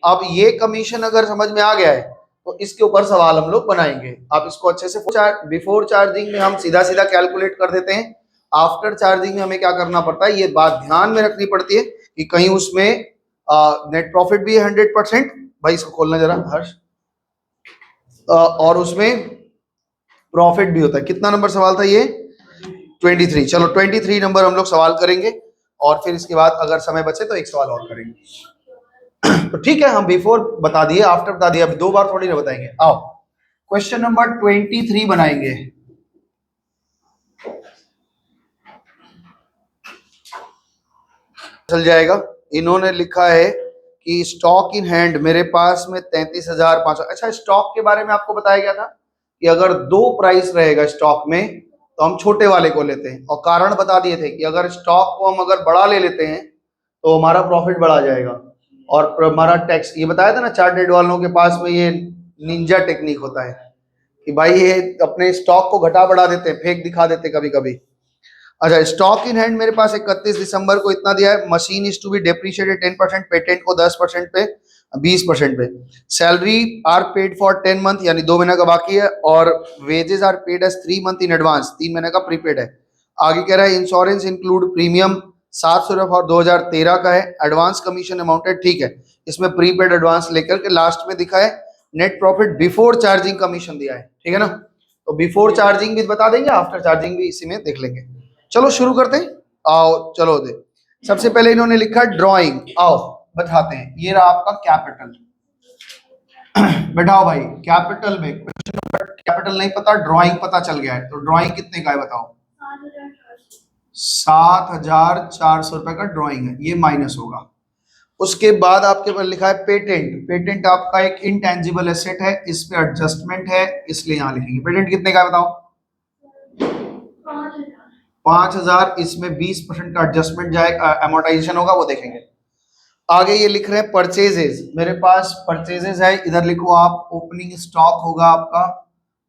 अब ये कमीशन अगर समझ में आ गया है तो इसके ऊपर सवाल हम लोग बनाएंगे। आप इसको अच्छे से, बिफोर चार्जिंग में हम सीधा सीधा कैलकुलेट कर देते हैं, आफ्टर चार्जिंग में हमें क्या करना पड़ता है, ये बात ध्यान में रखनी पड़ती है कि कहीं उसमें नेट प्रॉफिट भी है 100%, भाई इसको खोलना जरा हर्ष, और उसमें प्रॉफिट भी होता है। कितना नंबर सवाल था ये? 23। चलो 23 नंबर हम लोग सवाल करेंगे और फिर इसके बाद अगर समय बचे तो एक सवाल और करेंगे। तो ठीक है, हम बिफोर बता दिए, आफ्टर बता दिए, अभी 2 बार थोड़ी ना बताएंगे। आओ क्वेश्चन नंबर 23 बनाएंगे। चल जाएगा। इन्होंने लिखा है कि स्टॉक इन हैंड मेरे पास में 33,500। अच्छा, स्टॉक के बारे में आपको बताया गया था कि अगर 2 प्राइस रहेगा स्टॉक में तो हम छोटे वाले को लेते हैं, और कारण बता दिए थे कि अगर स्टॉक को हम अगर बड़ा ले लेते हैं तो हमारा प्रॉफिट बढ़ा जाएगा और हमारा टैक्स, ये बताया था ना चार्टेड वालों के पास में ये निंजा टेक्निक होता है कि भाई ये अपने स्टॉक को घटा बढ़ा देते हैं, फेक दिखा देते कभी कभी। अच्छा, स्टॉक इन हैंड मेरे पास 31 दिसंबर को इतना दिया है, machine is to be depreciated 10%, patent को 10% पे 20% पे, salary are paid for 10 month यानी 2 महीने का बाकी है, और wages are paid as 3 month in advance, 3 महीने का प्रीपेड है। आगे कह रहा है इंश्योरेंस इंक्लूड प्रीमियम 700 रुपये और 2013 का है, एडवांस कमीशन अमाउंटेड, ठीक है, इसमें प्रीपेड एडवांस लेकर के लास्ट में दिखा है net profit before charging commission दिया है, ठीक है ना? तो बिफोर चार्जिंग भी बता देंगे, आफ्टर चार्जिंग भी इसी में देख लेंगे। चलो शुरू करते हैं, आओ चलो दे। सबसे पहले इन्होंने लिखा ड्राइंग, आओ बताते हैं। ये रहा आपका कैपिटल, बैठाओ भाई, कैपिटल में क्वेश्चन नंबर, कैपिटल नहीं पता, ड्राइंग पता चल गया है, तो ड्राइंग कितने का है बताओ? 7,400 रुपए का ड्राइंग है, ये माइनस होगा। उसके बाद आपके पास लिखा है पेटेंट, पेटेंट आपका एक इनटेंजिबल एसेट है, इस पे एडजस्टमेंट है इसलिए यहां लिखेंगे। पेटेंट कितने का है बताओ? 5,000, इसमें 20% का एडजस्टमेंट जाएगा, अमोर्टाइजेशन होगा, वो देखेंगे। आगे ये लिख रहे हैं परचेजेस, मेरे पास परचेजेस है, इधर लिखो आप ओपनिंग स्टॉक होगा आपका,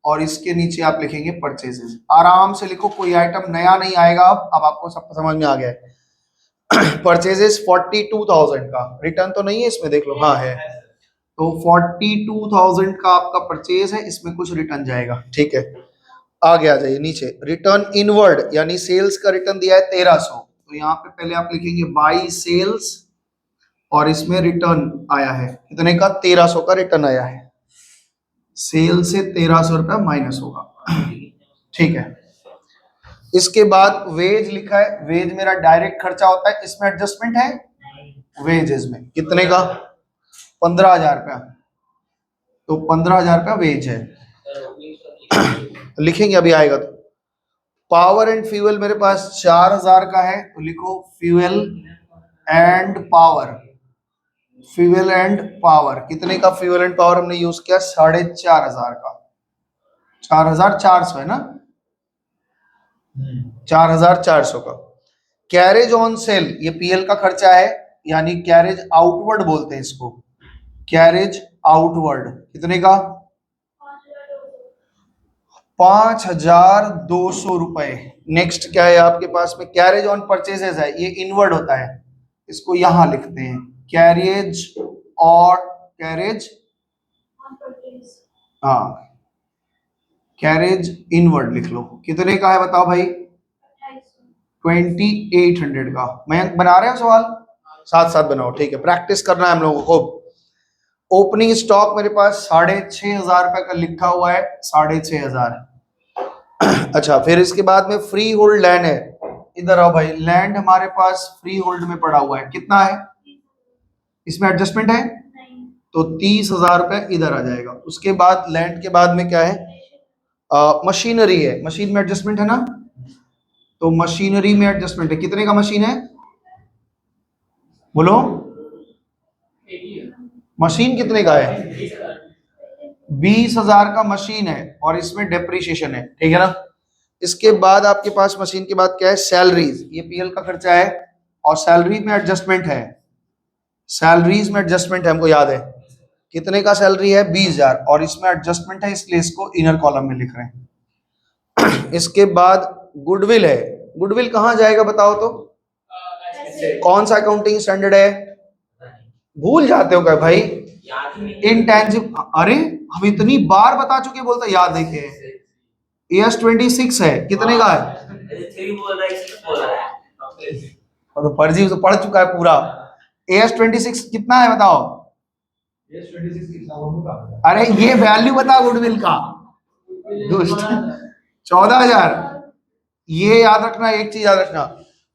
और इसके नीचे आप लिखेंगे परचेजेस। आराम से लिखो, कोई आइटम नया नहीं आएगा। अब आपको सब समझ में आ गया है। परचेजेस 42,000 का, रिटर्न तो नहीं है इसमें, देख लो, हाँ है। तो 42,000 का आपका परचेज है, इसमें कुछ रिटर्न जाएगा, ठीक है। आगे आ जाइए नीचे, रिटर्न इनवर्ड यानी सेल्स का रिटर्न दिया है 1300, तो यहाँ पे पहले आप लिखेंगे बाई सेल्स, और इसमें रिटर्न आया है कितने का, 1300 का रिटर्न आया है। सेल से 1300 रुपया माइनस होगा, ठीक है। इसके बाद वेज लिखा है, वेज मेरा डायरेक्ट खर्चा होता है, इसमें एडजस्टमेंट है वेजेस में, कितने का, 15,000 रुपया, तो 15,000 रुपया वेज है। लिखेंगे, अभी आएगा तो। पावर एंड फ्यूल मेरे पास 4,000 का है, तो लिखो fuel and power. Fuel and power कितने का, फ्यूल एंड पावर हमने यूज किया 4,500 का, 4,400 है ना, 4,400 का। कैरेज ऑन सेल, ये पीएल का खर्चा है, यानी कैरेज आउटवर्ड बोलते हैं इसको, कैरेज आउटवर्ड कितने का, 5,200 रुपए। नेक्स्ट क्या है आपके पास में, कैरेज ऑन परचेजेस है, ये इनवर्ड होता है, इसको यहां लिखते हैं, कैरेज और कैरेज, हाँ, कैरेज इनवर्ड लिख लो, कितने का है बताओ भाई, 2,800 का। मयंक बना रहे हो सवाल, साथ साथ बनाओ, ठीक है, प्रैक्टिस करना है हम लोगों को। ओपनिंग स्टॉक मेरे पास 6,500 रुपए का लिखा हुआ है, 6,500। अच्छा, फिर इसके बाद में फ्री होल्ड लैंड है, इधर आओ भाई, लैंड हमारे पास फ्री होल्ड में पड़ा हुआ है, कितना है, इसमें एडजस्टमेंट है, तो 30,000 रुपए इधर आ जाएगा। उसके बाद लैंड के बाद में क्या है, मशीनरी है, मशीन में एडजस्टमेंट है ना, तो मशीनरी में एडजस्टमेंट है, कितने का मशीन है, बोलो, मशीन कितने का है, 20,000 का मशीन है, और इसमें डेप्रीशिएशन है, ठीक है ना। इसके बाद आपके पास मशीन के बाद क्या है, सैलरीज, ये पीएल का खर्चा है, और सैलरी में एडजस्टमेंट है, सैलरीज में एडजस्टमेंट है, हमको याद है कितने का सैलरी है, 20,000, और इसमें एडजस्टमेंट है, इसलिए इसको इनर कॉलम में लिख रहे हैं। इसके बाद गुडविल है, गुडविल कहाँ जाएगा बताओ तो, कौन सा अकाउंटिंग स्टैंडर्ड है, भूल जाते हो क्या भाई, इंटेंजिबल, अरे हम इतनी बार बता चुके, बोलते याद देखिए, AS 26 है, कितने का है, तो फर्जी तो पढ़ चुका है पूरा। AS 26 कितना है बताओ, अरे ये वैल्यू बता गुडविल का, दुष्ट, 14,000। ये याद रखना, एक चीज याद रखना,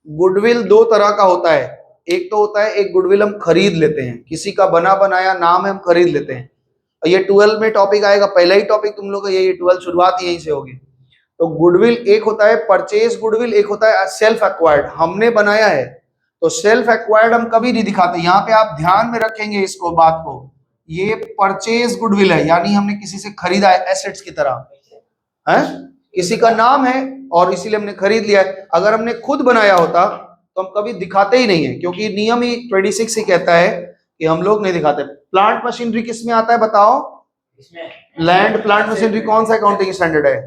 गुडविल दो तरह का होता है, एक तो होता है, एक गुडविल हम खरीद लेते हैं, किसी का बना बनाया नाम है, हम खरीद लेते हैं, और ये 12 में टॉपिक आएगा, पहला ही टॉपिक तुम लोग का ये 12 शुरुआत यहीं से होगी। तो गुडविल एक होता है परचेज गुडविल, एक होता है सेल्फ एक्वायर्ड, हमने बनाया है, तो सेल्फ एक्वायर्ड हम कभी नहीं दिखाते, यहाँ पे आप ध्यान में रखेंगे इसको, बात को, ये परचेज गुडविल है, यानी हमने किसी से खरीदा है, एसेट्स की तरह है, किसी का नाम है और इसीलिए हमने खरीद लिया है। अगर हमने खुद बनाया होता तो हम कभी दिखाते ही नहीं है, क्योंकि नियम ही 26 ही कहता है कि हम लोग नहीं दिखाते। प्लांट मशीनरी किस में आता है बताओ, लैंड प्लांट मशीनरी कौन सा अकाउंटिंग स्टैंडर्ड है,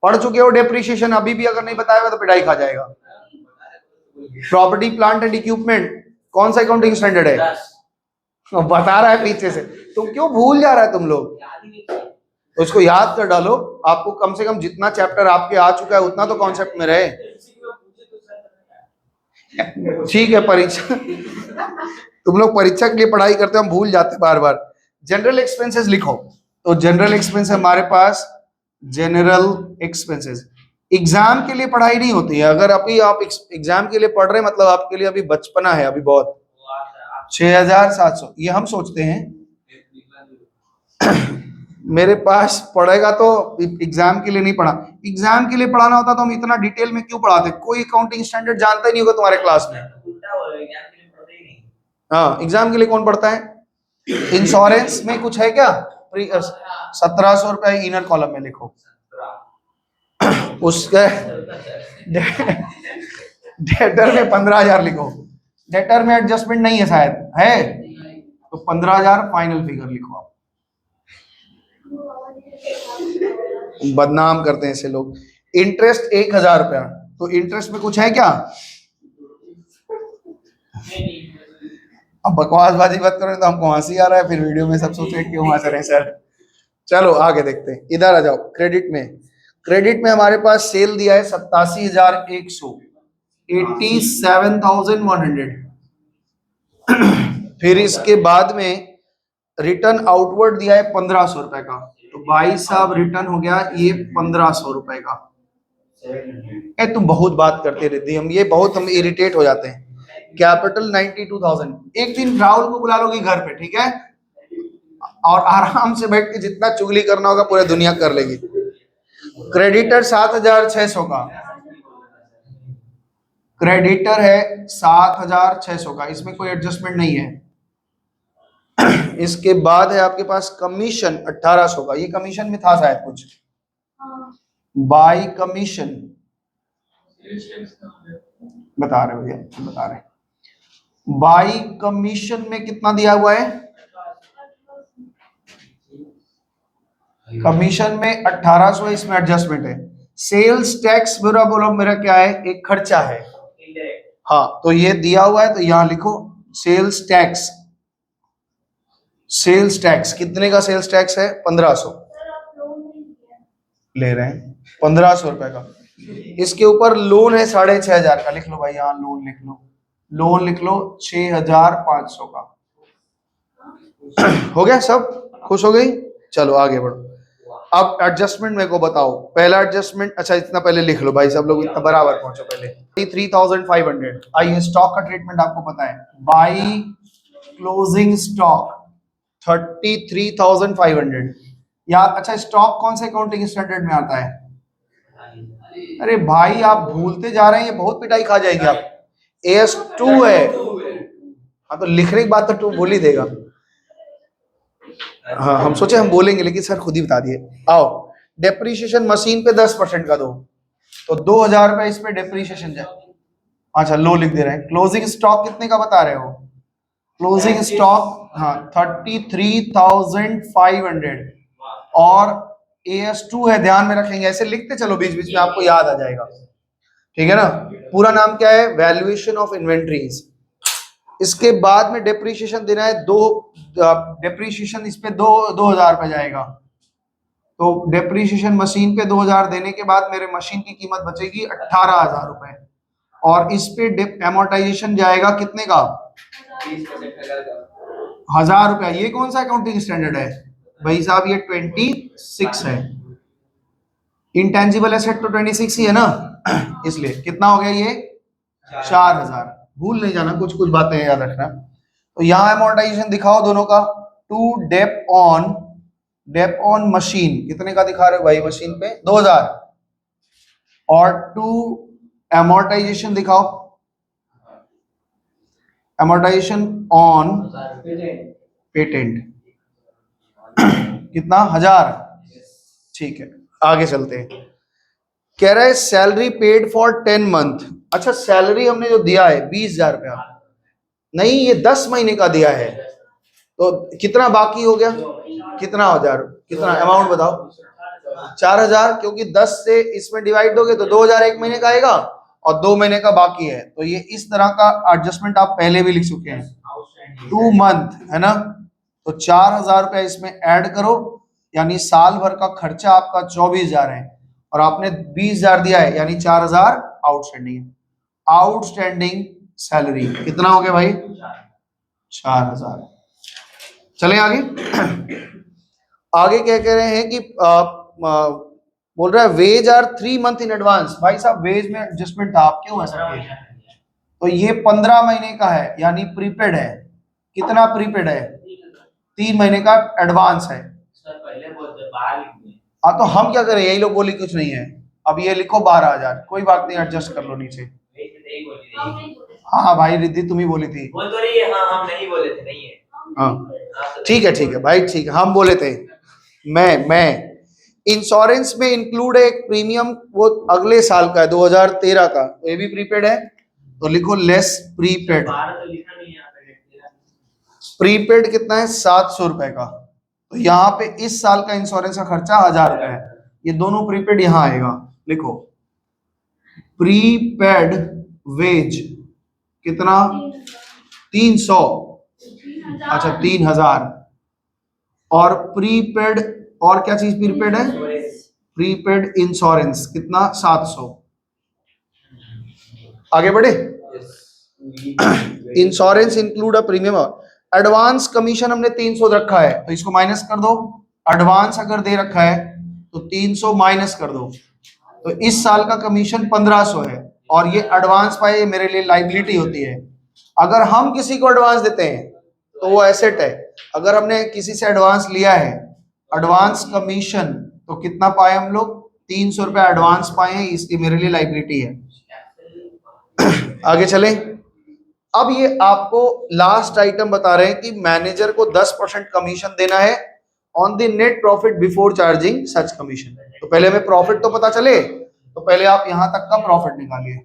पढ़ चुके हो, डेप्रिसिएशन अभी भी अगर नहीं बताया तो पिटाई खा जाएगा। प्रॉपर्टी प्लांट एंड इक्विपमेंट कौन सा अकाउंटिंग स्टैंडर्ड है, बता रहा है पीछे से, तुम क्यों भूल जा रहा है तुम लोग, तो इसको याद कर डालो, आपको कम से कम जितना चैप्टर आपके आ चुका है उतना तो कॉन्सेप्ट में रहे, ठीक है। परीक्षा तुम लोग परीक्षा के लिए पढ़ाई करते हो, हम भूल जाते बार बार। जनरल एक्सपेंसेस लिखो, तो जनरल एक्सपेंस हमारे पास, जनरल एक्सपेंसेस एग्जाम के लिए पढ़ाई नहीं होती है, अगर अभी आप एग्जाम के लिए पढ़ रहे हैं मतलब आपके लिए अभी बचपना है, अभी बहुत। 6,700 ये हम सोचते हैं मेरे पास पढ़ेगा तो एग्जाम के लिए नहीं पढ़ा, एग्जाम के लिए पढ़ाना होता तो हम इतना डिटेल में क्यों पढ़ाते, कोई अकाउंटिंग स्टैंडर्ड जानता ही नहीं होगा तुम्हारे क्लास में। हाँ, एग्जाम के लिए कौन पढ़ता है। इंश्योरेंस में कुछ है क्या, 1,700 रुपए इनर कॉलम में लिखो, उसके डेटर में 15,000 लिखो, डेटर में एडजस्टमेंट नहीं है शायद, है तो 15,000 फाइनल फिगर लिखो आप। बदनाम करते हैं ऐसे लोग। इंटरेस्ट 1,000 रुपया, तो इंटरेस्ट में कुछ है क्या? अब बकवासबाजी मत करो तो हमको हंसी आ रहा है, फिर वीडियो में सब सोच रहे क्यों हंस रहे हैं सर। चलो आगे देखते हैं, इधर आ जाओ क्रेडिट में। क्रेडिट में हमारे पास सेल दिया है 87,100, 87,100। फिर इसके बाद में रिटर्न आउटवर्ड दिया है 1,500 रुपए का, तो भाई साहब रिटर्न हो गया ये 1,500 रुपए का। ए तुम बहुत बात करते रिद्धि, हम इरिटेट हो जाते हैं। कैपिटल 92,000। एक दिन राहुल को बुला लोगी घर पे, ठीक है, और आराम से बैठ के जितना चुगली करना होगा पूरी दुनिया कर लेगी। क्रेडिटर 7,600 का, क्रेडिटर है 7,600 का, इसमें कोई एडजस्टमेंट नहीं है। इसके बाद है आपके पास कमीशन 1,800 का, ये कमीशन में था शायद कुछ, बाई कमीशन बता रहे भैया, बता रहे बाई कमीशन में कितना दिया हुआ है? कमीशन में 1,800, इसमें एडजस्टमेंट है। सेल्स टैक्स बुरा बोलो मेरा क्या है? एक खर्चा है, हाँ, तो ये दिया हुआ है तो यहां लिखो सेल्स टैक्स। सेल्स टैक्स कितने का सेल्स टैक्स है? 1,500 ले रहे हैं, 1,500 रुपए का। इसके ऊपर लोन है 6,500 का, लिख लो भाई, यहाँ लोन लिख लो, लोन लिख लो 6,500 का। हो गया, सब खुश हो गई? चलो आगे बढ़ो। अब एडजस्टमेंट मेरे को बताओ, पहला एडजस्टमेंट, अच्छा इतना पहले लिख लो भाई, सब लोग इतना बराबर पहुंचो पहले। 3,500। आइए स्टॉक का ट्रीटमेंट आपको पता है, बाई क्लोजिंग स्टॉक 33,500। या अच्छा स्टॉक कौन से अकाउंटिंग स्टैंडर्ड में आता है? अरे भाई आप भूलते जा रहे हैं, ये बहुत पिटाई खा जाएगी आप। AS2 है, हाँ तो लिखने की बात तो 2 बोल ही देगा। हाँ हम सोचे हम बोलेंगे लेकिन सर खुद ही बता दिए। आओ, डेप्रीशिएशन मशीन पे 10% का दो, तो 2,000 रुपए इस पे डेप्रीशिएशन जाए। अच्छा लो लिख दे रहे हैं। क्लोजिंग स्टॉक कितने का बता रहे हो? क्लोजिंग स्टॉक हाँ 33,500 और AS2 है, ध्यान में रखेंगे, ऐसे लिखते चलो बीच बीच में, आपको याद आ जाएगा, ठीक है ना। पूरा नाम क्या है? Valuation of inventories. इसके बाद में डेप्रीशिएशन देना है, डेप्रीशिएशन इस पे 2,000 रुपए जाएगा, तो डेप्रीशिएशन मशीन पे 2,000 देने के बाद मेरे मशीन की कीमत बचेगी 18,000 रुपए, और इस पे एमोर्टाइजेशन जाएगा कितने का? 1,000 रुपया। ये कौन सा अकाउंटिंग स्टैंडर्ड है भाई साहब? ये 26 है। इंटेंजिबल एसेट तो 26 ही है ना, इसलिए कितना हो गया ये? 4,000। भूल नहीं जाना, कुछ कुछ बातें याद रखना। तो यहाँ एमोर्टाइजेशन दिखाओ दोनों का। टू डेप ऑन मशीन कितने का दिखा रहे हो भाई? मशीन पे 2,000, और टू एमोर्टाइजेशन दिखाओ, एमोर्टाइजेशन ऑन पेटेंट कितना? 1,000। ठीक है आगे चलते हैं। कह रहा है सैलरी पेड फॉर 10 मंथ। अच्छा सैलरी हमने जो दिया है 20,000 रुपया, नहीं ये 10 महीने का दिया है, तो कितना बाकी हो गया? कितना 1,000? कितना अमाउंट बताओ? 4,000, क्योंकि 10 से इसमें डिवाइड दोगे तो 2,000 एक महीने का आएगा और 2 महीने का बाकी है, तो ये इस तरह का एडजस्टमेंट आप पहले भी लिख चुके हैं, 2 मंथ है ना। तो 4,000 रुपया इसमें ऐड करो, यानी साल भर का खर्चा आपका 24,000 है, और आपने 20,000 दिया है, यानी 4,000 आउटस्टैंडिंग है। आउटस्टैंडिंग सैलरी कितना हो गया भाई? 4,000। चले आगे। आगे क्या कह रहे हैं कि बोल रहा है wage are 3 month in advance. भाई साहब वेज में एडजस्टमेंट था, आप क्यों ऐसा किए? तो ये 15 महीने का है, यानी प्रीपेड है। कितना प्रीपेड है? 3 महीने का एडवांस है। हाँ तो हम क्या करें, यही लोग बोली कुछ नहीं है। अब ये लिखो 12,000, कोई बात नहीं एडजस्ट कर लो नीचे। हाँ भाई रिद्धि तुम ही बोली थी। बोल तो रही है, हाँ हम नहीं बोले थे, नहीं है। हाँ ठीक है भाई, ठीक है हम बोले थे। मैं इंश्योरेंस में इंक्लूड है एक प्रीमियम, वो अगले साल का है 2013 का, तो ये भी प्रीपेड है, तो लिखो लेस प्रीपेड। 12 तो लिखा नहीं है यहाँ पे डेट। प्रीपेड कितना है? 700 रुपए का। तो यहाँ पे इस साल का इंश्योरेंस का खर्चा 1000 रुपए है। ये दोनों प्रीपेड यहाँ आएगा। लिखो प्रीपेड वेज कितना? 300। अच्छा 3000। और प्रीपेड, और क्या चीज प्रीपेड है? प्रीपेड इंश्योरेंस कितना? 700। आगे बढ़े। Insurance include a premium. Advance commission हमने 300 रखा है तो इसको माइनस कर दो। एडवांस अगर दे रखा है तो 300 माइनस कर दो। तो इस साल का कमीशन 1500 है और ये एडवांस पाए, ये मेरे लिए लाइबिलिटी होती है। अगर हम किसी को एडवांस देते हैं तो वो एसेट है। अगर हमने किसी से एडवांस लिया है, एडवांस कमीशन, तो कितना पाए हम लोग? 300 रुपए एडवांस पाए हैं, इसकी मेरे लिए लाइबिलिटी है। आगे चले। अब ये आपको लास्ट आइटम बता रहे हैं कि मैनेजर को 10% कमीशन देना है on the net profit before charging such commission. तो पहले हमें प्रॉफिट तो पता चले, तो पहले आप यहां तक का प्रॉफिट निकालिए।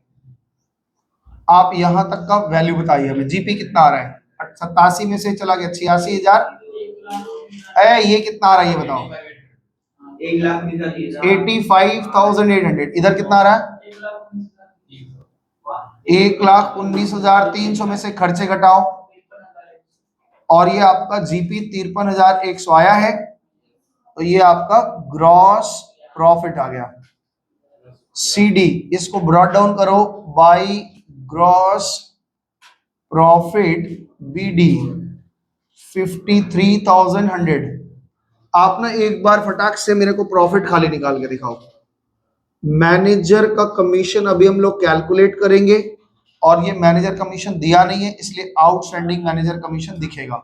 आप यहां तक का वैल्यू बताइए हमें। जीपी कितना आ रहा है? 87 में से चला गया 86,000। ये कितना आ रहा है ये बताओ? 85,800। इधर कितना आ रहा है? 1,19,300 में से खर्चे घटाओ और ये आपका जीपी 53,100 आया है। तो ये आपका ग्रॉस प्रॉफिट आ गया। सीडी इसको ब्रॉट डाउन करो बाय ग्रॉस प्रॉफिट बीडी 53,100। आप ना एक बार फटाक से मेरे को प्रॉफिट खाली निकाल के दिखाओ। मैनेजर का कमीशन अभी हम लोग कैलकुलेट करेंगे और ये मैनेजर कमीशन दिया नहीं है इसलिए आउटस्टैंडिंग मैनेजर कमीशन दिखेगा।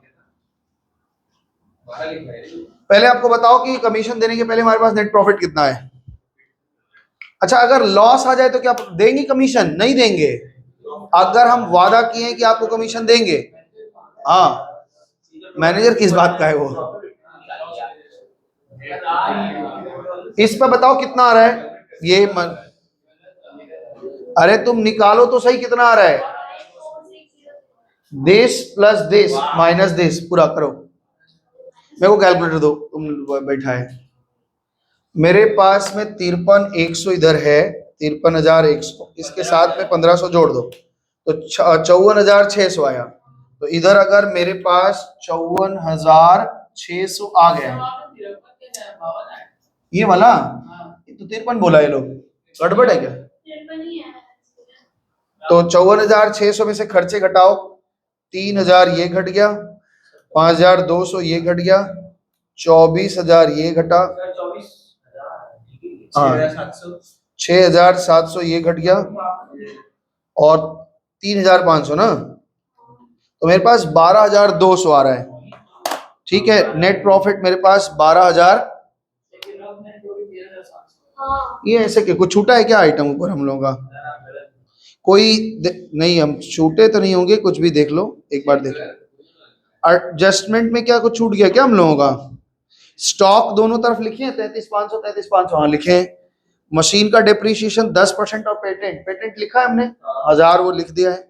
पहले आपको बताओ कि कमीशन देने के पहले हमारे पास नेट प्रॉफिट कितना है। अच्छा अगर लॉस आ जाए तो क्या देंगे कमीशन? नहीं देंगे। अगर हम वादा किए हैं कि आपको कमीशन देंगे, हाँ, मैनेजर किस बात का है वो? इस पे बताओ कितना आ रहा है ये अरे तुम निकालो तो सही कितना आ रहा है। देश प्लस देश माइनस देश पूरा करो। मेरे को कैलकुलेटर दो, तुम बैठा है। मेरे पास में 53,100 इधर है, 53,100, इसके साथ में 1,500 जोड़ दो तो 54,600 आया। तो इधर अगर मेरे पास 54,600 आ गया, ये वाला ये तो 53 बोला ये लोग, गड़बड़ है क्या? तो 54,600 में से खर्चे घटाओ, 3,000 ये घट गया, 5,200 ये घट गया, 24,000 ये घटा, हाँ 6,700 ये घट गया और 3,500 ना, तो मेरे पास 12,200 आ रहा है। ठीक है, नेट प्रॉफिट मेरे पास 12,000। ये ऐसे क्या कुछ छूटा है क्या आइटम ऊपर हम लोगों का? कोई नहीं, हम छूटे तो नहीं होंगे, कुछ भी देख लो एक बार देख लो। एडजस्टमेंट में क्या कुछ छूट गया क्या हम लोगों का? स्टॉक दोनों तरफ लिखे हैं 33,500 33,500, हाँ लिखे हैं। मशीन का डेप्रीशिएशन 10% और पेटेंट लिखा है हमने 1000 वो लिख दिया है।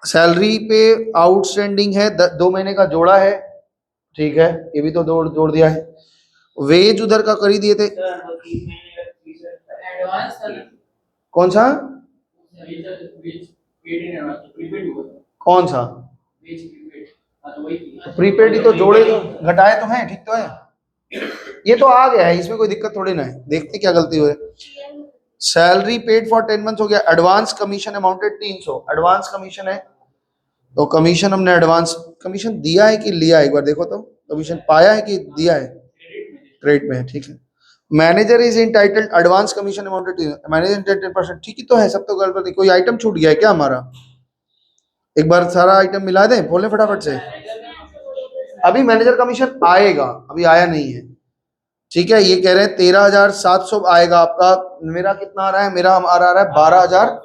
सैलरी पे आउटस्टैंडिंग है 2 महीने का जोड़ा है, ठीक है, ये भी तो जोड़ दिया है। वेज उधर का कर ही दिए थे। कौन सा कौन सा प्रीपेड ही तो जोड़े तो घटाए तो हैं, ठीक तो है, ये तो आ गया है, इसमें कोई दिक्कत थोड़ी ना है। देखते क्या गलती हुई। सैलरी पेड फॉर 10 मंथ्स हो गया। Advance commission amounted 300, advance commission है तो कमीशन हमने एडवांस कमीशन दिया है कि लिया है एक बार देखो तो। कमीशन पाया है कि दिया है? क्रेडिट में है, ठीक है। Manager is entitled advance commission amounted, manager entitled %, ठीक ही तो है, सब तो गड़बड़ नहीं। कोई आइटम छूट गया है क्या हमारा? एक बार सारा आइटम मिला दें, बोले फटाफट से। अभी मैनेजर कमीशन आएगा, अभी आया नहीं है, ठीक है। ये कह रहे हैं 13,700 आएगा आपका। मेरा कितना आ रहा है? मेरा आ रहा है 12,000।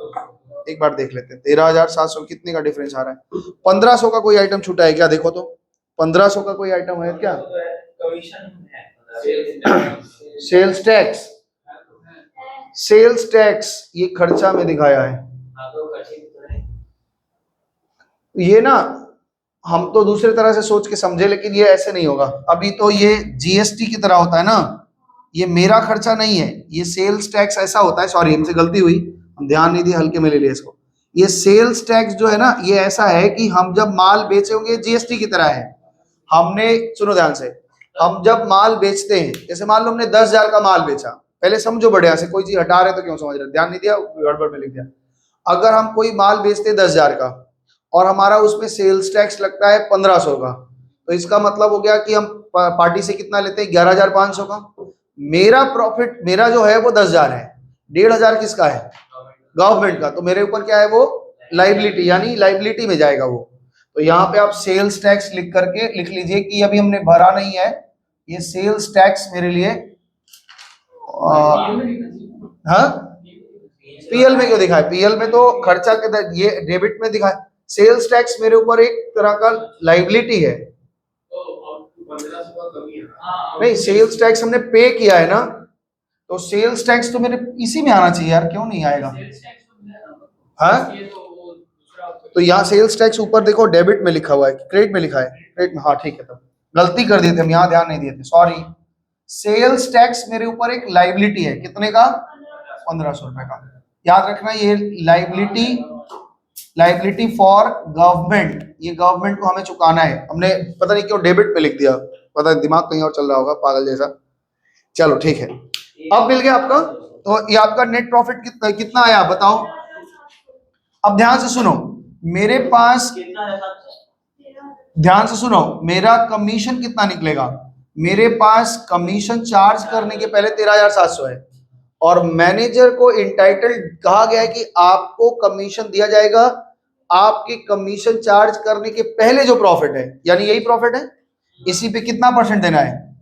एक बार देख लेते हैं 13,700 कितने का डिफरेंस आ रहा है। 1,500 का कोई आइटम छूटा है क्या? देखो तो 1,500 का कोई आइटम है क्या? सेल्स टैक्स, सेल्स टैक्स ये खर्चा में दिखाया है। ये ना हम तो दूसरे तरह से सोच के समझे, लेकिन ये ऐसे नहीं होगा। अभी तो ये जीएसटी की तरह होता है ना, ये मेरा खर्चा नहीं है, ये सेल्स टैक्स ऐसा होता है। सॉरी, हमसे गलती हुई, हम ध्यान नहीं दिए, हल्के में ले लिया इसको। ये सेल्स टैक्स जो है ना, ये ऐसा है कि हम जब माल बेचे होंगे, जीएसटी की तरह है। हमने, सुनो ध्यान से, हम जब माल बेचते हैं, जैसे मान लो हमने 10,000 का माल बेचा, पहले समझो बढ़िया से, कोई चीज हटा रहे तो क्यों समझ रहे, ध्यान नहीं दिया, गड़बड़ में लिख दिया। अगर हम कोई माल बेचते 10,000 का और हमारा उसमें सेल्स टैक्स लगता है 1,500 का, तो इसका मतलब हो गया कि हम पार्टी से कितना लेते हैं, 11,500 का। मेरा प्रॉफिट, मेरा जो है वो 10,000 है, 1,500 किसका है, गवर्नमेंट का। तो मेरे ऊपर क्या है वो, लाइबिलिटी, यानी लाइबिलिटी में जाएगा वो। तो यहाँ पे आप सेल्स टैक्स लिख करके लिख लीजिए कि अभी हमने भरा नहीं है, ये सेल्स टैक्स मेरे लिए हाँ, पीएल में क्यों दिखाए, पीएल में तो खर्चा के, ये डेबिट में दिखाए। सेल्स टैक्स मेरे ऊपर एक तरह का लाइबिलिटी है। नहीं, सेल्स टैक्स हमने पे किया है ना, तो सेल्स टैक्स तो मेरे इसी में आना चाहिए यार, क्यों नहीं आएगा। हाँ, तो यहाँ सेल्स टैक्स ऊपर देखो डेबिट में लिखा हुआ है, क्रेडिट में लिखा है, क्रेडिट में, हाँ ठीक है, तब गलती कर दिए थे हम, यहाँ ध्यान नहीं दिए थे, सॉरी। सेल्स टैक्स मेरे ऊपर एक लाइबिलिटी है, कितने का, 1,500 रुपए का। याद रखना, ये लाइबिलिटी, लाइबिलिटी फॉर गवर्नमेंट, ये गवर्नमेंट को हमें चुकाना है। हमने पता नहीं क्यों डेबिट में लिख दिया, पता नहीं दिमाग कहीं और चल रहा होगा पागल जैसा। चलो ठीक है, अब मिल गया आपका। तो ये आपका नेट प्रॉफिट कितना आया बताओ। अब ध्यान से सुनो, मेरे पास, ध्यान से सुनो, मेरा कमीशन कितना निकलेगा। मेरे पास कमीशन चार्ज करने के पहले 13,700 है, और मैनेजर को इंटाइटल्ड कहा गया है कि आपको कमीशन दिया जाएगा आपके कमीशन चार्ज करने के पहले जो प्रॉफिट है, यानी यही प्रॉफिट है, इसी पे कितना परसेंट देना है,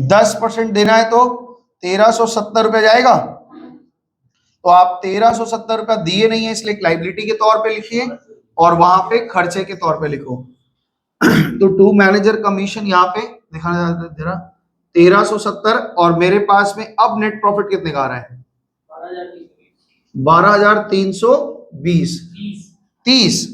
10% देना है। तो 1,370 रुपए जाएगा। तो आप 1,370 रुपया दिए नहीं है, इसलिए लाइबिलिटी के तौर पे लिखिए, और वहां पे खर्चे के तौर पे लिखो। तो टू मैनेजर कमीशन यहाँ पे दिखाना जरा 1,370, और मेरे पास में अब नेट प्रॉफिट कितने का आ रहा है, 12,320, 30,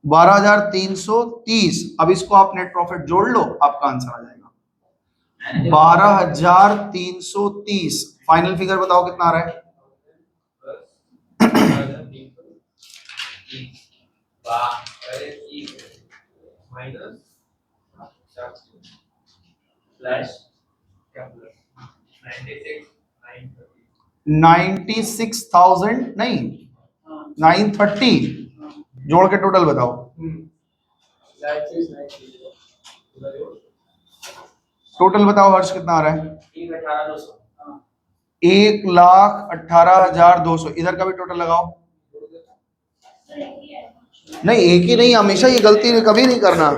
12,330। अब इसको आप नेट प्रॉफिट जोड़ लो, आपका आंसर आ जाएगा 12,330। फाइनल फिगर बताओ कितना आ रहा है। $96,000 नहीं, 930 जोड़ के टोटल बताओ। टोटल बताओ हर्ष, कितना आ रहा है, 1,18,200। इधर का भी टोटल लगाओ। नहीं, एक ही नहीं, हमेशा ये गलती कभी नहीं करना,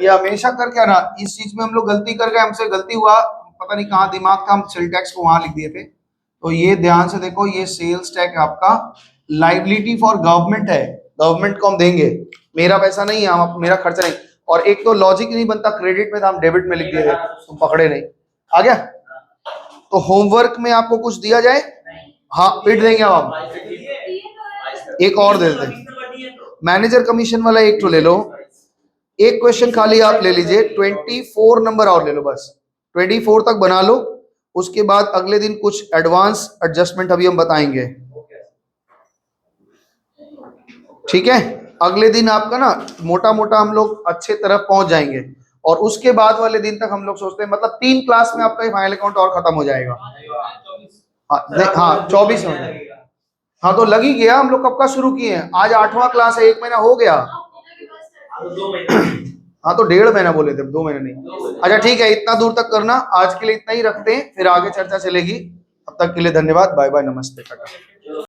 ये हमेशा कर क्या ना, इस चीज में हम लोग गलती कर गए, हमसे गलती हुआ, पता नहीं कहाँ दिमाग था, हम सेल टैक्स को वहां लिख दिए थे। तो ये ध्यान से देखो, ये सेल्स टैक्स आपका लाइबिलिटी फॉर गवर्नमेंट है, गवर्नमेंट को हम देंगे, मेरा पैसा नहीं है, हम, मेरा खर्चा नहीं। और एक तो लॉजिक नहीं बनता, क्रेडिट में था, हम डेबिट में लिख दिए थे, तुम पकड़े नहीं। आ गया। तो होमवर्क में आपको कुछ दिया जाए, हाँ पिट देंगे अब हम, एक और दे देते, मैनेजर कमीशन वाला एक तो ले लो, एक क्वेश्चन खाली आप ले लीजिए, 24 नंबर और ले लो, बस 24 तक बना लो। उसके बाद अगले दिन कुछ एडवांस एडजस्टमेंट अभी हम बताएंगे, ठीक है। अगले दिन आपका ना मोटा मोटा हम लोग अच्छे तरफ पहुंच जाएंगे, और उसके बाद वाले दिन तक हम लोग सोचते हैं, मतलब 3 क्लास में आपका फाइनल अकाउंट और खत्म हो जाएगा। हाँ 24 में, हाँ तो लग ही गया, हम लोग कब का शुरू किए हैं, आज 8वां क्लास है, 1 महीना हो गया। हाँ तो 1.5 महीना बोले थे, 2 महीने नहीं। अच्छा ठीक है, इतना दूर तक करना, आज के लिए इतना ही रखते हैं, फिर आगे चर्चा चलेगी। तब तक के लिए धन्यवाद, बाय बाय, नमस्ते, टाटा।